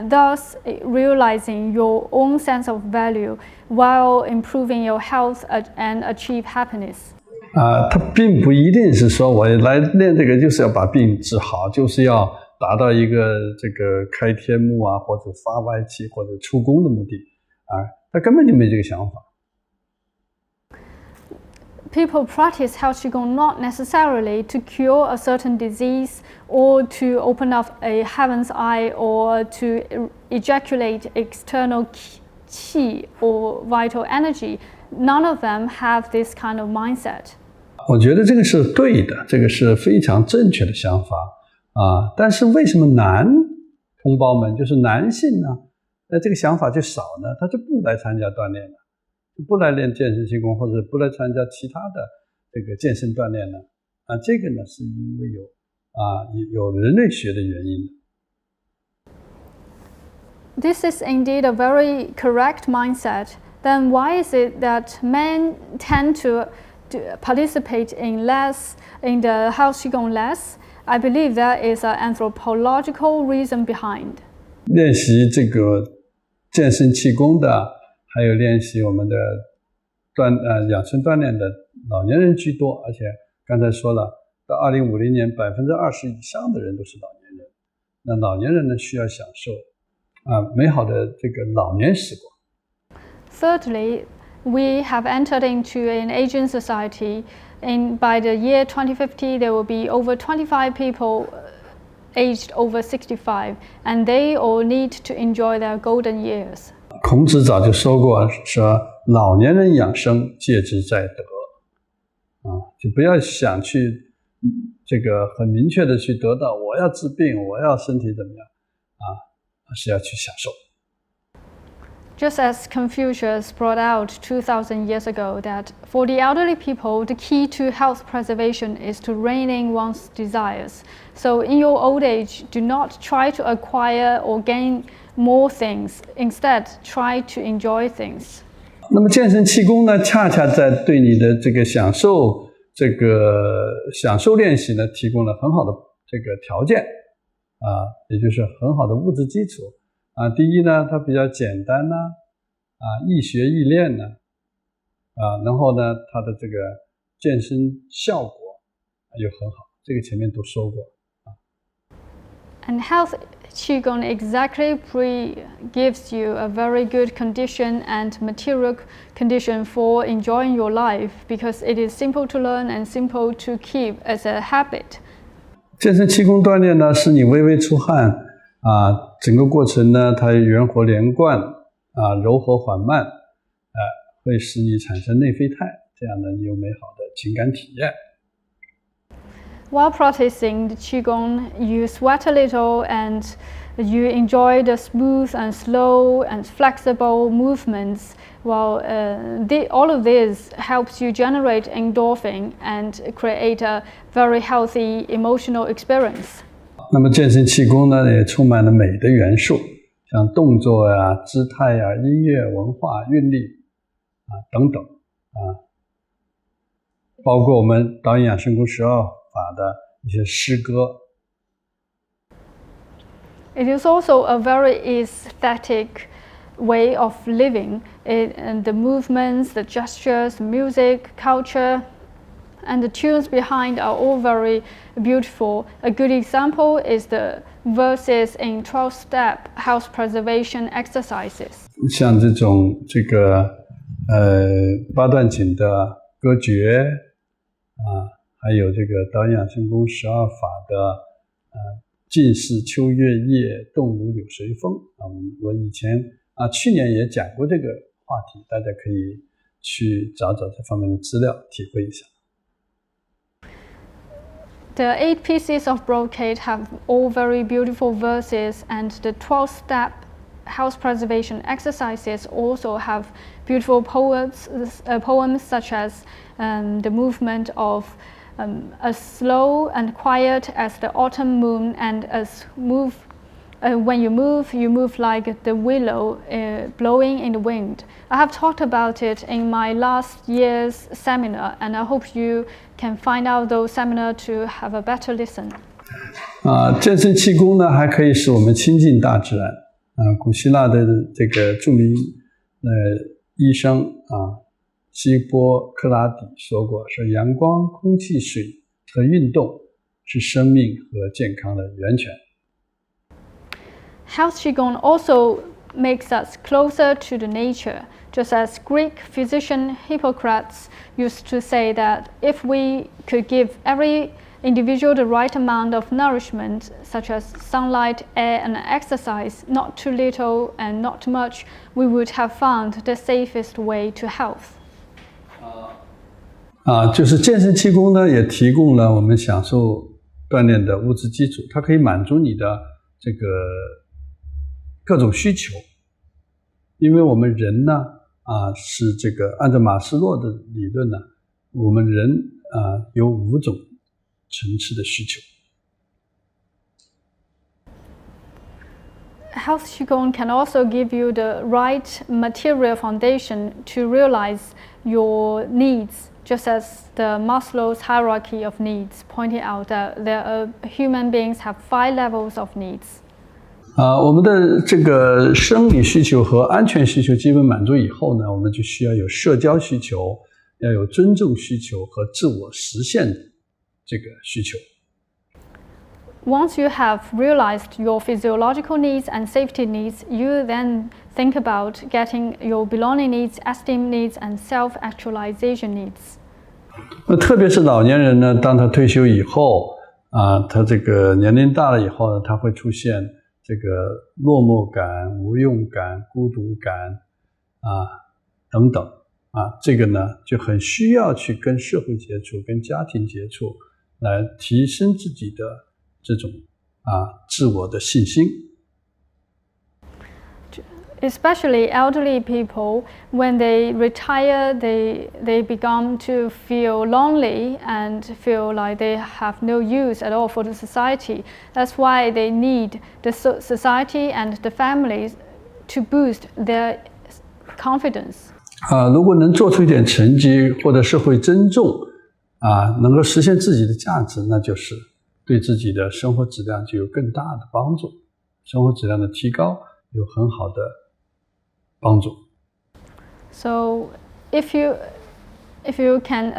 [SPEAKER 2] thus realizing your own sense of value while improving your health and achieve happiness.
[SPEAKER 1] 它并不一定是说我来练这个就是要把病治好，就是要达到一个这个开天目或者发歪气或者出功的目的他根本就没这个想法。
[SPEAKER 2] People practice health Qigong not necessarily to cure a certain disease or to open up a heaven's eye or to ejaculate external qi or vital energy. None of them have this kind of mindset.
[SPEAKER 1] 我觉得这个是对的，这个是非常正确的想法但是为什么男同胞们就是男性呢这个想法就少呢？他就不来参加锻炼了，不来练健身气功或者不来参加其他的这个健身锻炼呢这个呢是因为有人类学的原因。
[SPEAKER 2] This is indeed a very correct mindset. Then why is it that men tend to participate in the health Qigong less? I believe there is an anthropological reason behind.
[SPEAKER 1] 练习这个健身气功的还有练习我们的养生锻炼的老年人居多，而且刚才说了，到2050年20%以上的人都是老年人。那老年人呢，需要享受美好的这个老年时光。
[SPEAKER 2] Thirdly, we have entered into an aging society. By the year 2050, there will be over 25 people aged over 65, and they all need to enjoy their golden years.
[SPEAKER 1] 孔子早就说过，说老年人养生，戒之在德。就不要想去这个很明确的去得到，我要治病，我要身体怎么样而是要去享受。
[SPEAKER 2] Just as Confucius brought out 2,000 years ago that for the elderly people, the key to health preservation is to rein in one's desires. So in your old age, do not try to acquire or gain more things. Instead, try to enjoy things.
[SPEAKER 1] 那么健身气功呢，恰恰在对你的这个享受练习呢，提供了很好的这个条件也就是很好的物质基础。第一呢，它比较简单易学易练然后呢，它的这个健身效果又很好，这个前面都说过。
[SPEAKER 2] And health Qigong exactly gives you a very good condition and material condition for enjoying your life because it is simple to learn and simple to keep as a habit.
[SPEAKER 1] 健身气功锻炼呢，使你微微出汗整个过程呢，它圆活连贯柔和缓慢会使你产生内啡肽，这样呢，你有美好的情感体验。
[SPEAKER 2] While practicing the Qigong, you sweat a little and you enjoy the smooth and slow and flexible movements. While all of this helps you generate endorphin and create a very healthy emotional experience.
[SPEAKER 1] 那么健身气功呢，也充满了美的元素，像动作姿态音乐、文化、韵律等等包括我们导引养生功12法的一些诗歌。
[SPEAKER 2] It is also a very aesthetic way of living. And the movements, the gestures, music, culture, and the tunes behind are all very beautiful. A good example is the verses in 12-step health preservation exercises.
[SPEAKER 1] 像这种八段锦的歌诀还有这个导引养生功12法的近似秋月夜，动如流水风我以前去年也讲过这个话题，大家可以去找找这方面的资料，体会一下。
[SPEAKER 2] The 8 pieces of brocade have all very beautiful verses, and the 12-step health preservation exercises also have beautiful poems such as the movement of as slow and quiet as the autumn moon, and when you move like the willow blowing in the wind. I have talked about it in my last year's seminar, and I hope you can find out those seminars to have a better listen.
[SPEAKER 1] 健身气功呢，还可以使我们亲近大自然古希腊的这个著名医生希波克拉底说过，说阳光、空气、水和运动是生命和健康的源泉。
[SPEAKER 2] Health Qigong also makes us closer to the nature, just as Greek physician Hippocrates used to say that if we could give every individual the right amount of nourishment, such as sunlight, air, and exercise, not too little and not too much, we would have found the safest way to health.
[SPEAKER 1] 就是健身气功呢，也提供了我们享受锻炼的物质基础，它可以满足你的这个各种需求。因为我们人呢是这个按照马斯洛的理论呢，我们人有5种层次的需求。
[SPEAKER 2] Health Qigong can also give you the right material foundation to realize your needs, just as the Maslow's hierarchy of needs pointed out that human beings have 5 levels of needs.
[SPEAKER 1] 我们的这个生理需求和安全需求基本满足以后呢，我们就需要有社交需求，要有尊重需求和自我实现这个需求。
[SPEAKER 2] Once you have realized your physiological needs and safety needs, you then think about getting your belonging needs, esteem needs, and self-actualization needs.
[SPEAKER 1] 那特别是老年人呢，当他退休以后他这个年龄大了以后呢，他会出现这个落寞感、无用感、孤独感等等这个呢就很需要去跟社会接触、跟家庭接触，来提升自己的这种自我的信心。
[SPEAKER 2] Especially elderly people, when they retire, they become to feel lonely and feel like they have no use at all for the society. That's why they need the society and the families to boost their confidence.
[SPEAKER 1] 如果能做出一点成绩，获得社会尊重能够实现自己的价值，那就是对自己的生活质量就有更大的帮助，生活质量的提高有很好的帮助。
[SPEAKER 2] So if you can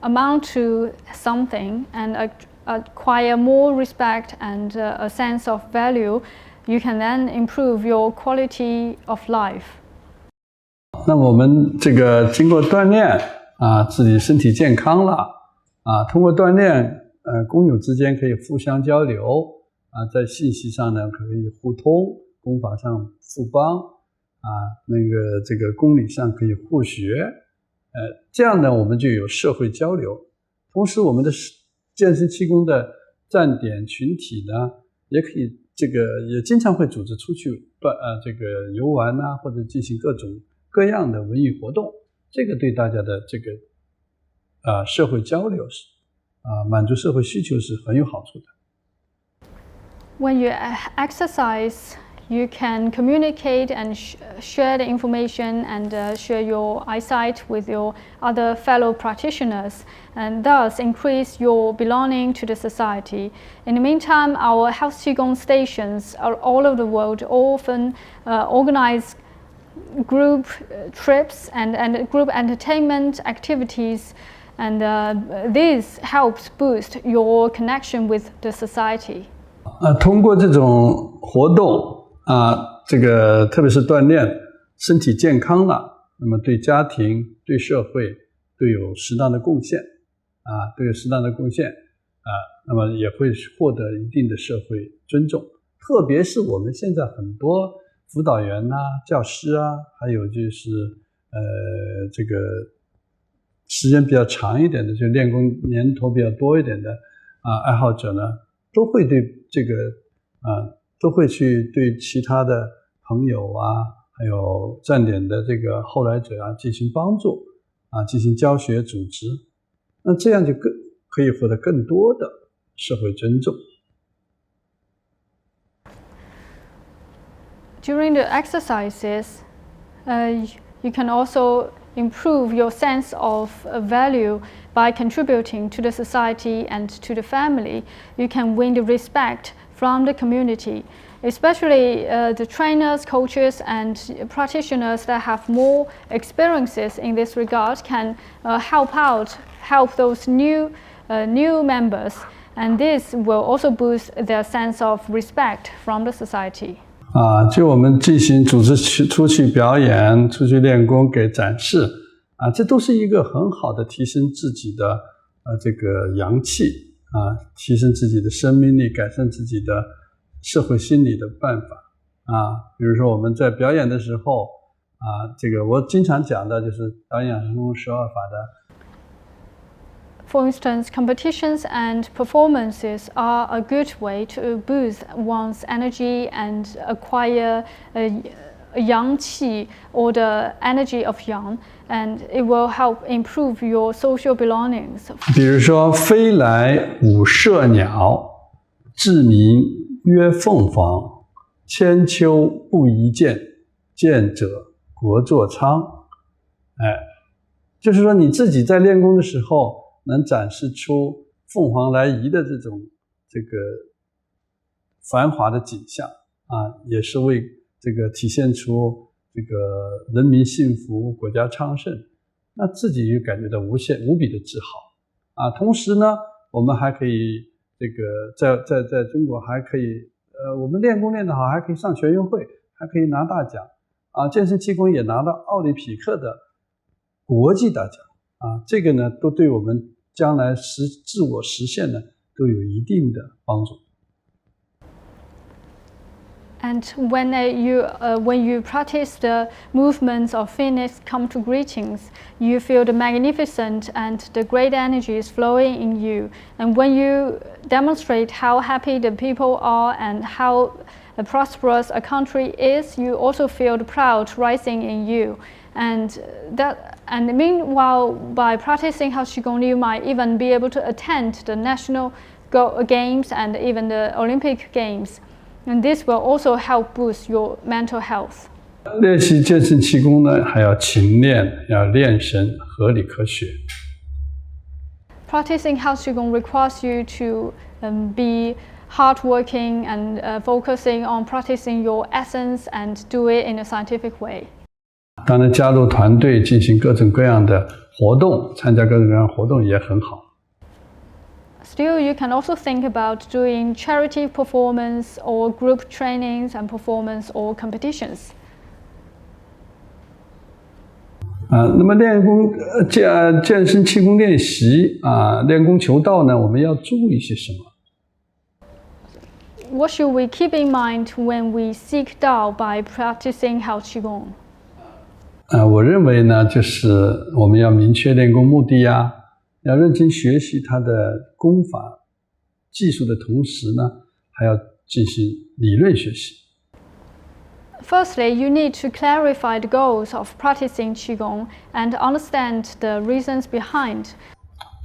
[SPEAKER 2] amount to something and acquire more respect and a sense of value, you can then improve your quality of life.
[SPEAKER 1] 那我们这个经过锻炼自己身体健康了通过锻炼工友之间可以互相交流在信息上呢可以互通，功法上互帮这个公理上可以互学这样呢我们就有社会交流。同时我们的健身气功的站点群体呢也可以也经常会组织出去这个游玩或者进行各种各样的文艺活动，这个对大家的这个社会交流满足社会需求是很有好处的。
[SPEAKER 2] When you exercise, you can communicate and share the information and share your eyesight with your other fellow practitioners, and thus increase your belonging to the society. In the meantime, our health Qigong stations all over the world often organize group trips and group entertainment activities, and this helps boost your connection with the society.
[SPEAKER 1] 通过这种活动这个特别是锻炼，身体健康了，那么对家庭、对社会都有适当的贡献那么也会获得一定的社会尊重。特别是我们现在很多辅导员教师还有就是这个时间比较长一点的，就练功年头比较多一点的爱好者呢，都会对这个都会去对其他的朋友还有站点的这个后来者进行帮助进行教学组织，那这样就可以获得更多的社会尊重。
[SPEAKER 2] During the exercises, you can also improve your sense of value by contributing to the society and to the family. You can win the respect from the community, especially the trainers, coaches, and practitioners that have more experiences in this regard can help those new members, and this will also boost their sense of respect from the society.
[SPEAKER 1] 就我们进行组织出去表演、出去练功给展示这都是一个很好的提升自己的这个阳气提升自己的生命力、改善自己的社会心理的办法比如说我们在表演的时候这个我经常讲的就是导演养生功12法的。
[SPEAKER 2] For instance, competitions and performances are a good way to boost one's energy and acquire yang qi, or the energy of yang, and it will help improve your social belongings.
[SPEAKER 1] 比如说，飞来舞舍鸟，志鸣曰凤凰，千秋不宜见，见者国祚昌。就是说你自己在练功的时候。 能展示出凤凰来仪的这个繁华的景象也是为这个体现出这个人民幸福、国家昌盛，那自己就感觉到无比的自豪同时呢，我们还可以这个在中国还可以我们练功练得好，还可以上全运会，还可以拿大奖健身气功也拿到奥林匹克的国际大奖这个呢都对我们将来自我实现呢都有一定的帮助。
[SPEAKER 2] And when you practice the movements of Phoenix come to greetings, you feel the magnificent and the great energy is flowing in you. And when you demonstrate how happy the people are and how prosperous a country is, you also feel the proud rising in you. And meanwhile, by practicing House Qigong, you might even be able to attend the national games and even the Olympic games.And this will also help boost your mental health.
[SPEAKER 1] 练习健身气功呢，还要勤练，要练神，合理科学。
[SPEAKER 2] Practicing House Qigong requires you to be hardworking and focusing on practicing your essence and do it in a scientific way.
[SPEAKER 1] 当然，加入团队进行各种各样的活动，参加各种各样的活动也很好。
[SPEAKER 2] Still, you can also think about doing charity performance or group trainings and performance or competitions.
[SPEAKER 1] 那么健身气功练习练功求道呢，我们要注意些什么？
[SPEAKER 2] What should we keep in mind when we seek Dao by practicing House Qigong?
[SPEAKER 1] 我认为呢，就是我们要明确练功目的要认真学习它的功法技术的同时呢，还要进行理论学习。
[SPEAKER 2] Firstly, you need to clarify the goals of practicing Qigong and understand the reasons behind.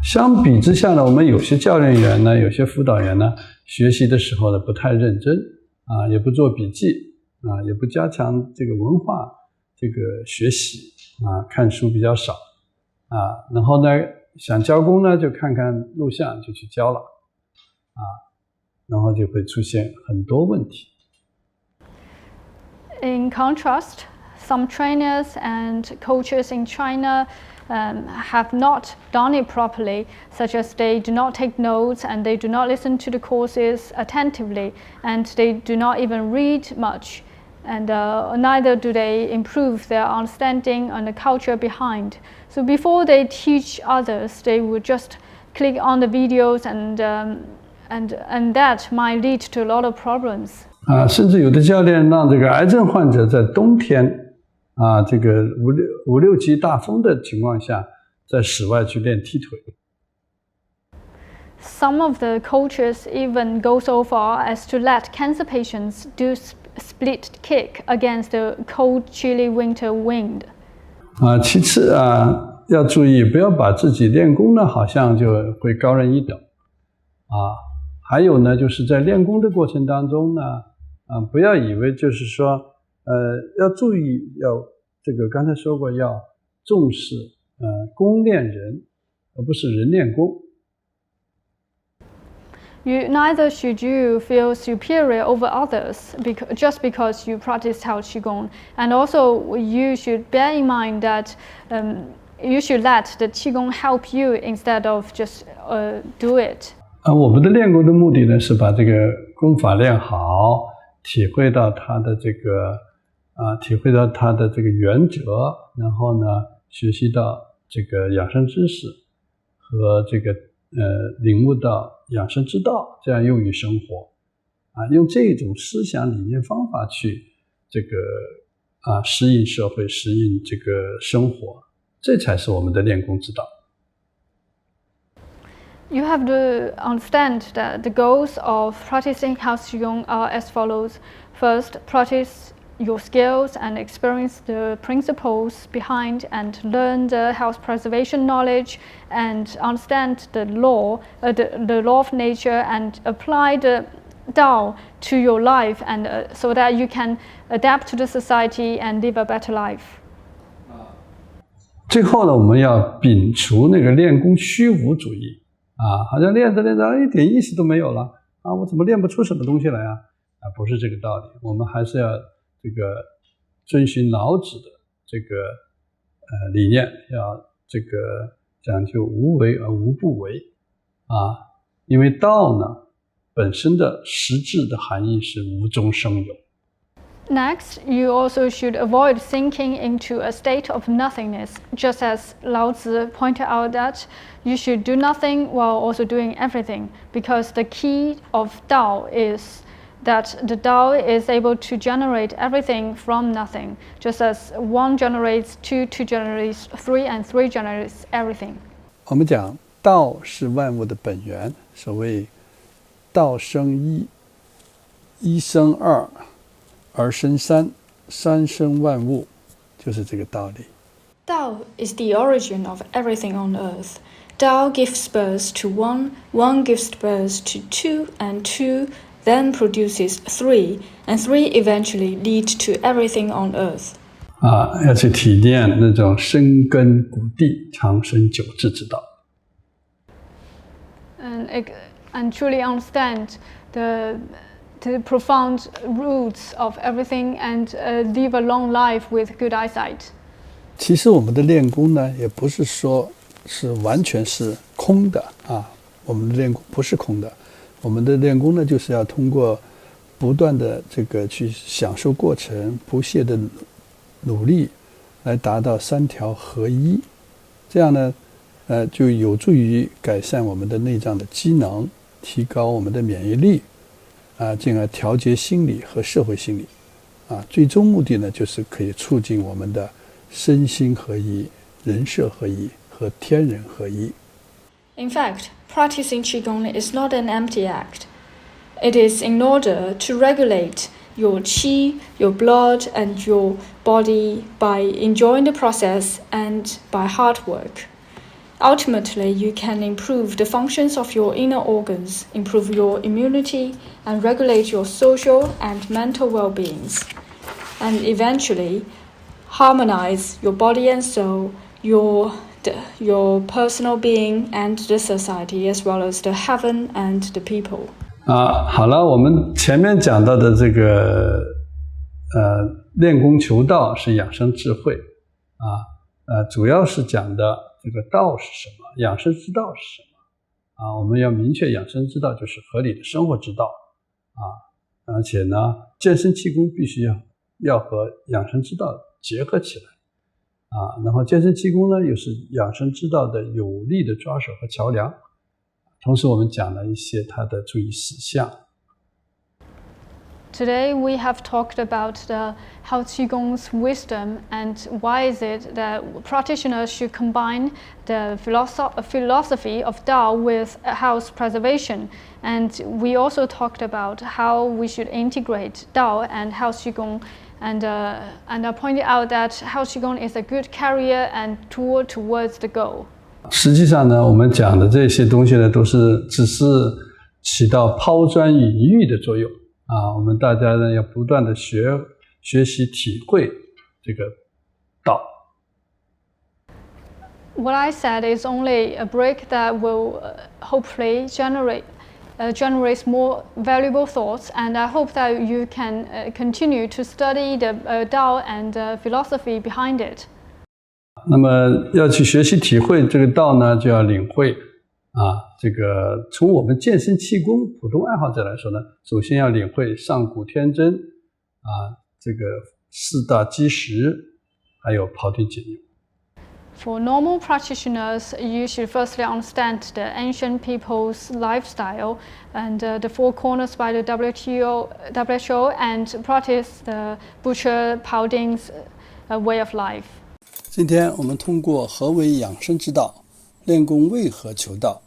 [SPEAKER 1] 相比之下呢，我们有些教练员呢，有些辅导员呢，学习的时候呢不太认真也不做笔记也不加强这个文化这个学习看书比较少然后呢想教功呢，就看看录像就去教了然后就会出现很多问题。
[SPEAKER 2] In contrast, some trainers and coaches in China have not done it properly, such as they do not take notes and they do not listen to the courses attentively, and they do not even read much, and neither do they improve their understanding and the culture behind. So before they teach others, they would just click on the videos and that might lead to a lot of problems.
[SPEAKER 1] 甚至有的教练让这个癌症患者在冬天这个五六级大风的情况下，在室外去练踢腿。
[SPEAKER 2] Some of the coaches even go so far as to let cancer patients do split kick against the cold, chilly winter wind.
[SPEAKER 1] 其次要注意，不要把自己练功呢，好像就会高人一等还有呢，就是在练功的过程当中呢，不要以为就是说，要注意，要这个刚才说过，要重视功练人，而不是人练功。
[SPEAKER 2] Neither should you feel superior over others just because you practice Tao Qigong, and also you should bear in mind that you should let the Qigong help you instead of just do it.
[SPEAKER 1] 我们的练功的目的呢，是把这个功法练好，体会到它的这个原则，然后呢，学习到这个养生知识和这个领悟到养生之道，这样用于生活用这种思想理念方法去这个适应社会，适应这个生活，这才是我们的练功之道。
[SPEAKER 2] You have to understand that the goals of practicing House Qigong are as follows. First, practice your skills and experience the principles behind and learn the health preservation knowledge and understand the law of nature and apply the Tao to your life and so that you can adapt to the society and live a better life.
[SPEAKER 1] 最后呢，我们要摒除那个练功虚无主义好像练着练着一点意思都没有了我怎么练不出什么东西来不是这个道理。我们还是要这个遵循老子的这个理念，要这个讲究无为而无不为因为道呢本身的实质的含义是无中生有。
[SPEAKER 2] Next, you also should avoid sinking into a state of nothingness, just as Lao Tzu pointed out that you should do nothing while also doing everything, because the key of Tao is that the Tao is able to generate everything from nothing, just as 1 generates 2, 2 generates 3, and 3 generates everything.
[SPEAKER 3] 我们讲道是万物的本源，所谓道生一，一生二，二生三，三生万物，就是这个道理。
[SPEAKER 4] Tao is the origin of everything on earth. Tao gives birth to 1, 1 gives birth to 2, and 2 then produces 3, and 3 eventually lead to everything on earth.
[SPEAKER 1] 要去体验那种深根谷地、长生久治之道。
[SPEAKER 2] And truly understand the profound roots of everything and live a long life with good eyesight.
[SPEAKER 3] 其实我们的练功呢，也不是说是完全是空的我们的练功不是空的，我们的练功呢，就是要通过不断的这个去享受过程，不懈的努力，来达到3条合一。这样呢，就有助于改善我们的内脏的机能，提高我们的免疫力，进而调节心理和社会心理，最终目的呢，就是可以促进我们的身心合一、人社合一和天人合一。
[SPEAKER 4] In fact, practicing Qigong is not an empty act. It is in order to regulate your qi, your blood, and your body by enjoying the process and by hard work. Ultimately, you can improve the functions of your inner organs, improve your immunity, and regulate your social and mental well-beings, and eventually harmonize your body and soul, your personal being and the society, as well as the heaven and the people.
[SPEAKER 1] 好了，我们前面讲到的这个练功求道是养生智慧主要是讲的这个道是什么，养生之道是什么我们要明确养生之道就是合理的生活之道而且呢，健身气功必须要和养生之道结合起来然后健身气功呢，又是养生之道的有力的抓手和桥梁。同时我们讲了一些它的注意事项。
[SPEAKER 2] Today we have talked about how Qigong's wisdom and why is it that practitioners should combine the philosophy of Tao with health preservation. And we also talked about how we should integrate Tao and health Qigong. And I pointed out that health Qigong is a good carrier and tool towards the goal.
[SPEAKER 1] 实际上呢，我们讲的这些东西呢，只是起到抛砖引玉的作用我们大家呢要不断的学习体会这个道。
[SPEAKER 2] What I said is only a brick that will hopefully generates more valuable thoughts, and I hope that you can continue to study the Tao and the philosophy behind it.
[SPEAKER 1] 那么要去学习体会这个道呢，就要领会这个从我们健身气功普通爱好者来说呢，首先要领会上古天真这个4大基石，还有庖丁解牛。
[SPEAKER 2] For normal practitioners, you should firstly understand the ancient people's lifestyle and the 4 corners by the WHO and practice the butcher Pao Ding's way of life.
[SPEAKER 3] 今天我们通过何为养生之道、练功为何求道、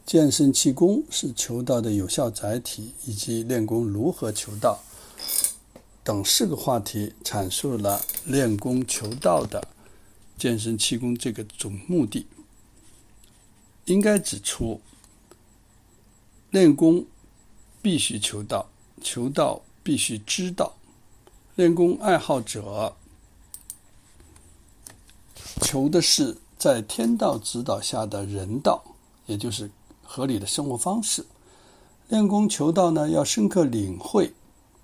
[SPEAKER 3] 健身气功是求道的有效载体，以及练功如何求道等4个话题，阐述了练功求道的健身气功这个总目的。应该指出，练功必须求道，求道必须知道。练功爱好者求的是在天道指导下的人道，也就是合理的生活方式。练功求道呢，要深刻领会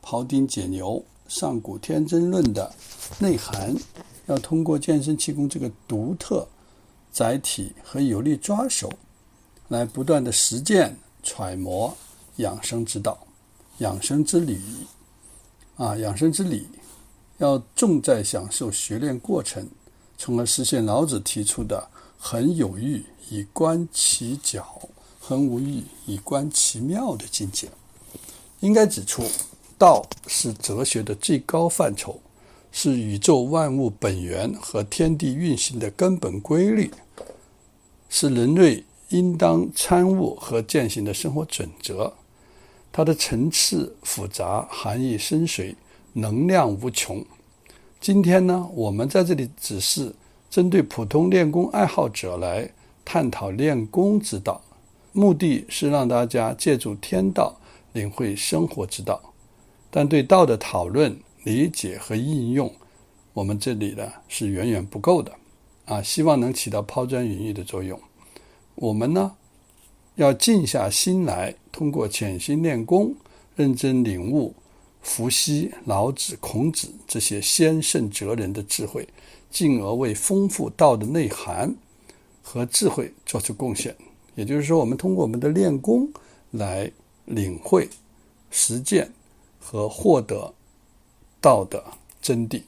[SPEAKER 3] 庖丁解牛、上古天真论的内涵，要通过健身气功这个独特载体和有力抓手来不断的实践揣摩养生之道、养生之理养生之理要重在享受学练过程，从而实现老子提出的恒有余以观其徼，恒无余以观其妙的境界。应该指出，道是哲学的最高范畴，是宇宙万物本源和天地运行的根本规律，是人类应当参悟和践行的生活准则。它的层次复杂，含义深邃，能量无穷。今天呢，我们在这里只是针对普通练功爱好者来探讨练功之道，目的是让大家借助天道领会生活之道。但对道的讨论、理解和应用，我们这里呢是远远不够的希望能起到抛砖引玉的作用。我们呢要静下心来，通过潜心练功，认真领悟伏羲、老子、孔子这些先圣哲人的智慧，进而为丰富道的内涵和智慧做出贡献。也就是说，我们通过我们的练功来领会、实践和获得道的真谛。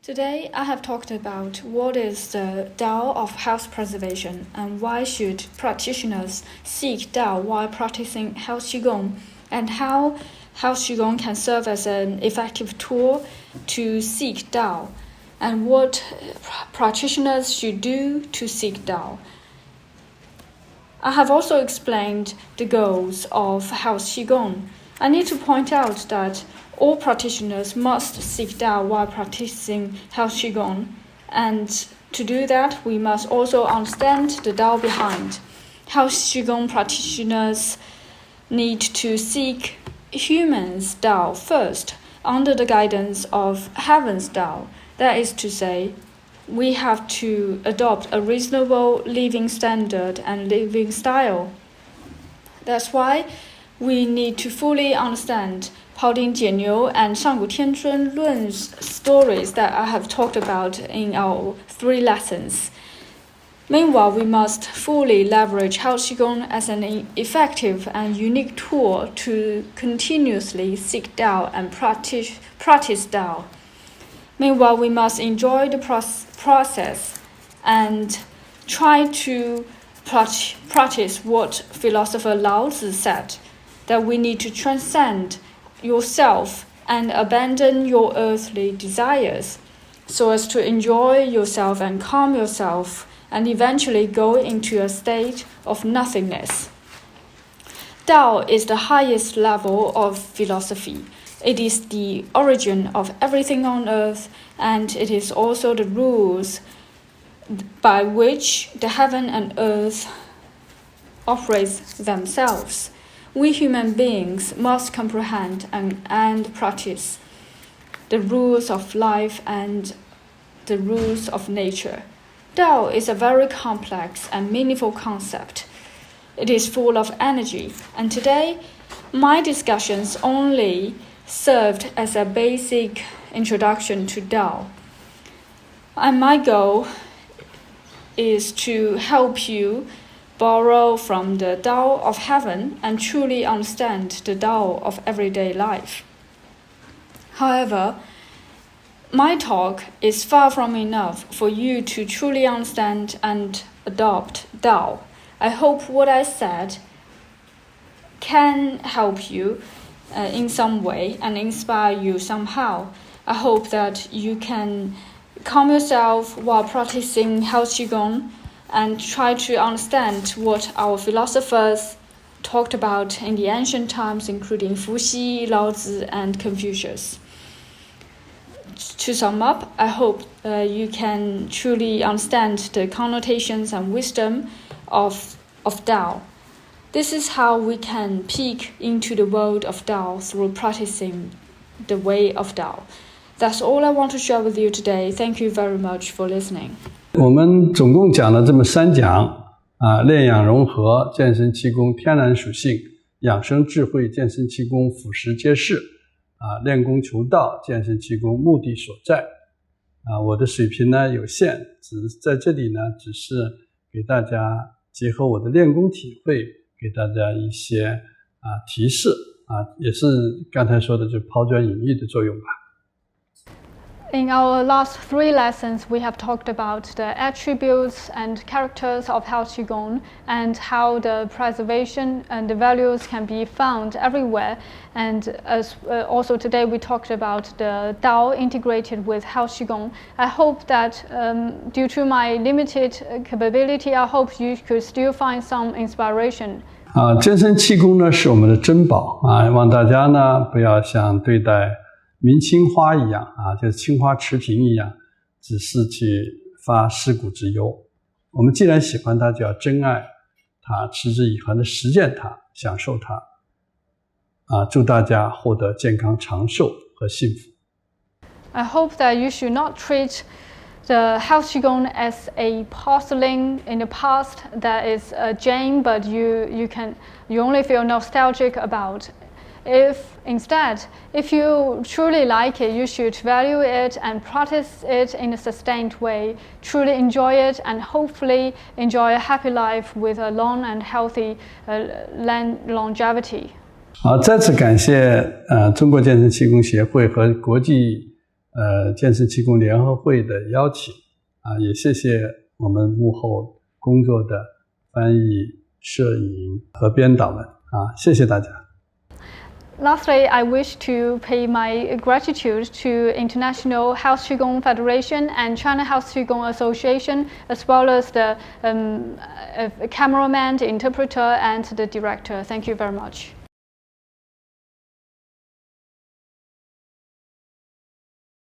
[SPEAKER 4] Today, I have talked about what is the Tao of health preservation and why should practitioners seek Tao while practicing health Qigong, and how health Qigong can serve as an effective tool to seek Tao, and what practitioners should do to seek Tao. I have also explained the goals of health Qigong. I need to point out that all practitioners must seek Tao while practicing health Qigong, and to do that, we must also understand the Tao behind. Health Qigong practitioners need to seek humans' Tao first, under the guidance of heaven's Tao. That is to say, we have to adopt a reasonable living standard and living style. That's why we need to fully understand 庖丁解牛 and 上古天真论 stories that I have talked about in our 3 lessons. Meanwhile, we must fully leverage health Qigong as an effective and unique tool to continuously seek Tao and practice Tao. Meanwhile, we must enjoy the process and try to practice what philosopher Lao Tzu said, that we need to transcend yourself and abandon your earthly desires so as to enjoy yourself and calm yourself and eventually go into a state of nothingness. Tao is the highest level of philosophy. It is the origin of everything on earth, and it is also the rules by which the heaven and earth operate themselves. We human beings must comprehend and practice the rules of life and the rules of nature. Tao is a very complex and meaningful concept. It is full of energy, and today my discussions only served as a basic introduction to Tao. And my goal is to help you borrow from the Tao of heaven and truly understand the Tao of everyday life. However, my talk is far from enough for you to truly understand and adopt Tao. I hope what I said can help you in some way and inspire you somehow. I hope that you can calm yourself while practicing health Qigong and try to understand what our philosophers talked about in the ancient times, including Fuxi, Lao Tzu, and Confucius. To sum up, I hope you can truly understand the connotations and wisdom of Tao. This is how we can peek into the world of Tao through practicing the way of Tao. That's all I want to share with you today. Thank you very much for listening.
[SPEAKER 1] 我们总共讲了这么3讲练养融合、健身气功天然属性、养生智慧、健身气功辅食皆是练功求道，健身气功目的所在。我的水平呢有限，在这里呢只是给大家结合我的练功体会，给大家一些提示也是刚才说的就抛砖引玉的作用吧。
[SPEAKER 2] In our last 3 lessons, we have talked about the attributes and characters of Health Qigong and how the preservation and the values can be found everywhere. And also today we talked about the Tao integrated with Health Qigong. I hope that due to my limited capability, I hope you could still find some inspiration.
[SPEAKER 1] 健身气功呢是我们的珍宝望大家呢不要像对待明青花一样就是青花瓷瓶一样，只是去发尸骨之忧。我们既然喜欢它，就要珍爱它，持之以恒的实践它，享受它。祝大家获得健康长寿和幸福。
[SPEAKER 2] I hope that you should not treat the Health Qigong as a porcelain in the past that is a gem, but you only feel nostalgic about. If you truly like it, you should value it and practice it in a sustained way, truly enjoy it and hopefully enjoy a happy life with a long and healthy longevity.
[SPEAKER 1] 好，再次感谢中国健身气功协会和国际健身气功联合会的邀请也谢谢我们幕后工作的翻译、摄影和编导们谢谢大家。
[SPEAKER 2] Lastly, I wish to pay my gratitude to International Health Qigong Federation and China Health Qigong Association, as well as the cameraman, the interpreter, and the director. Thank you very much.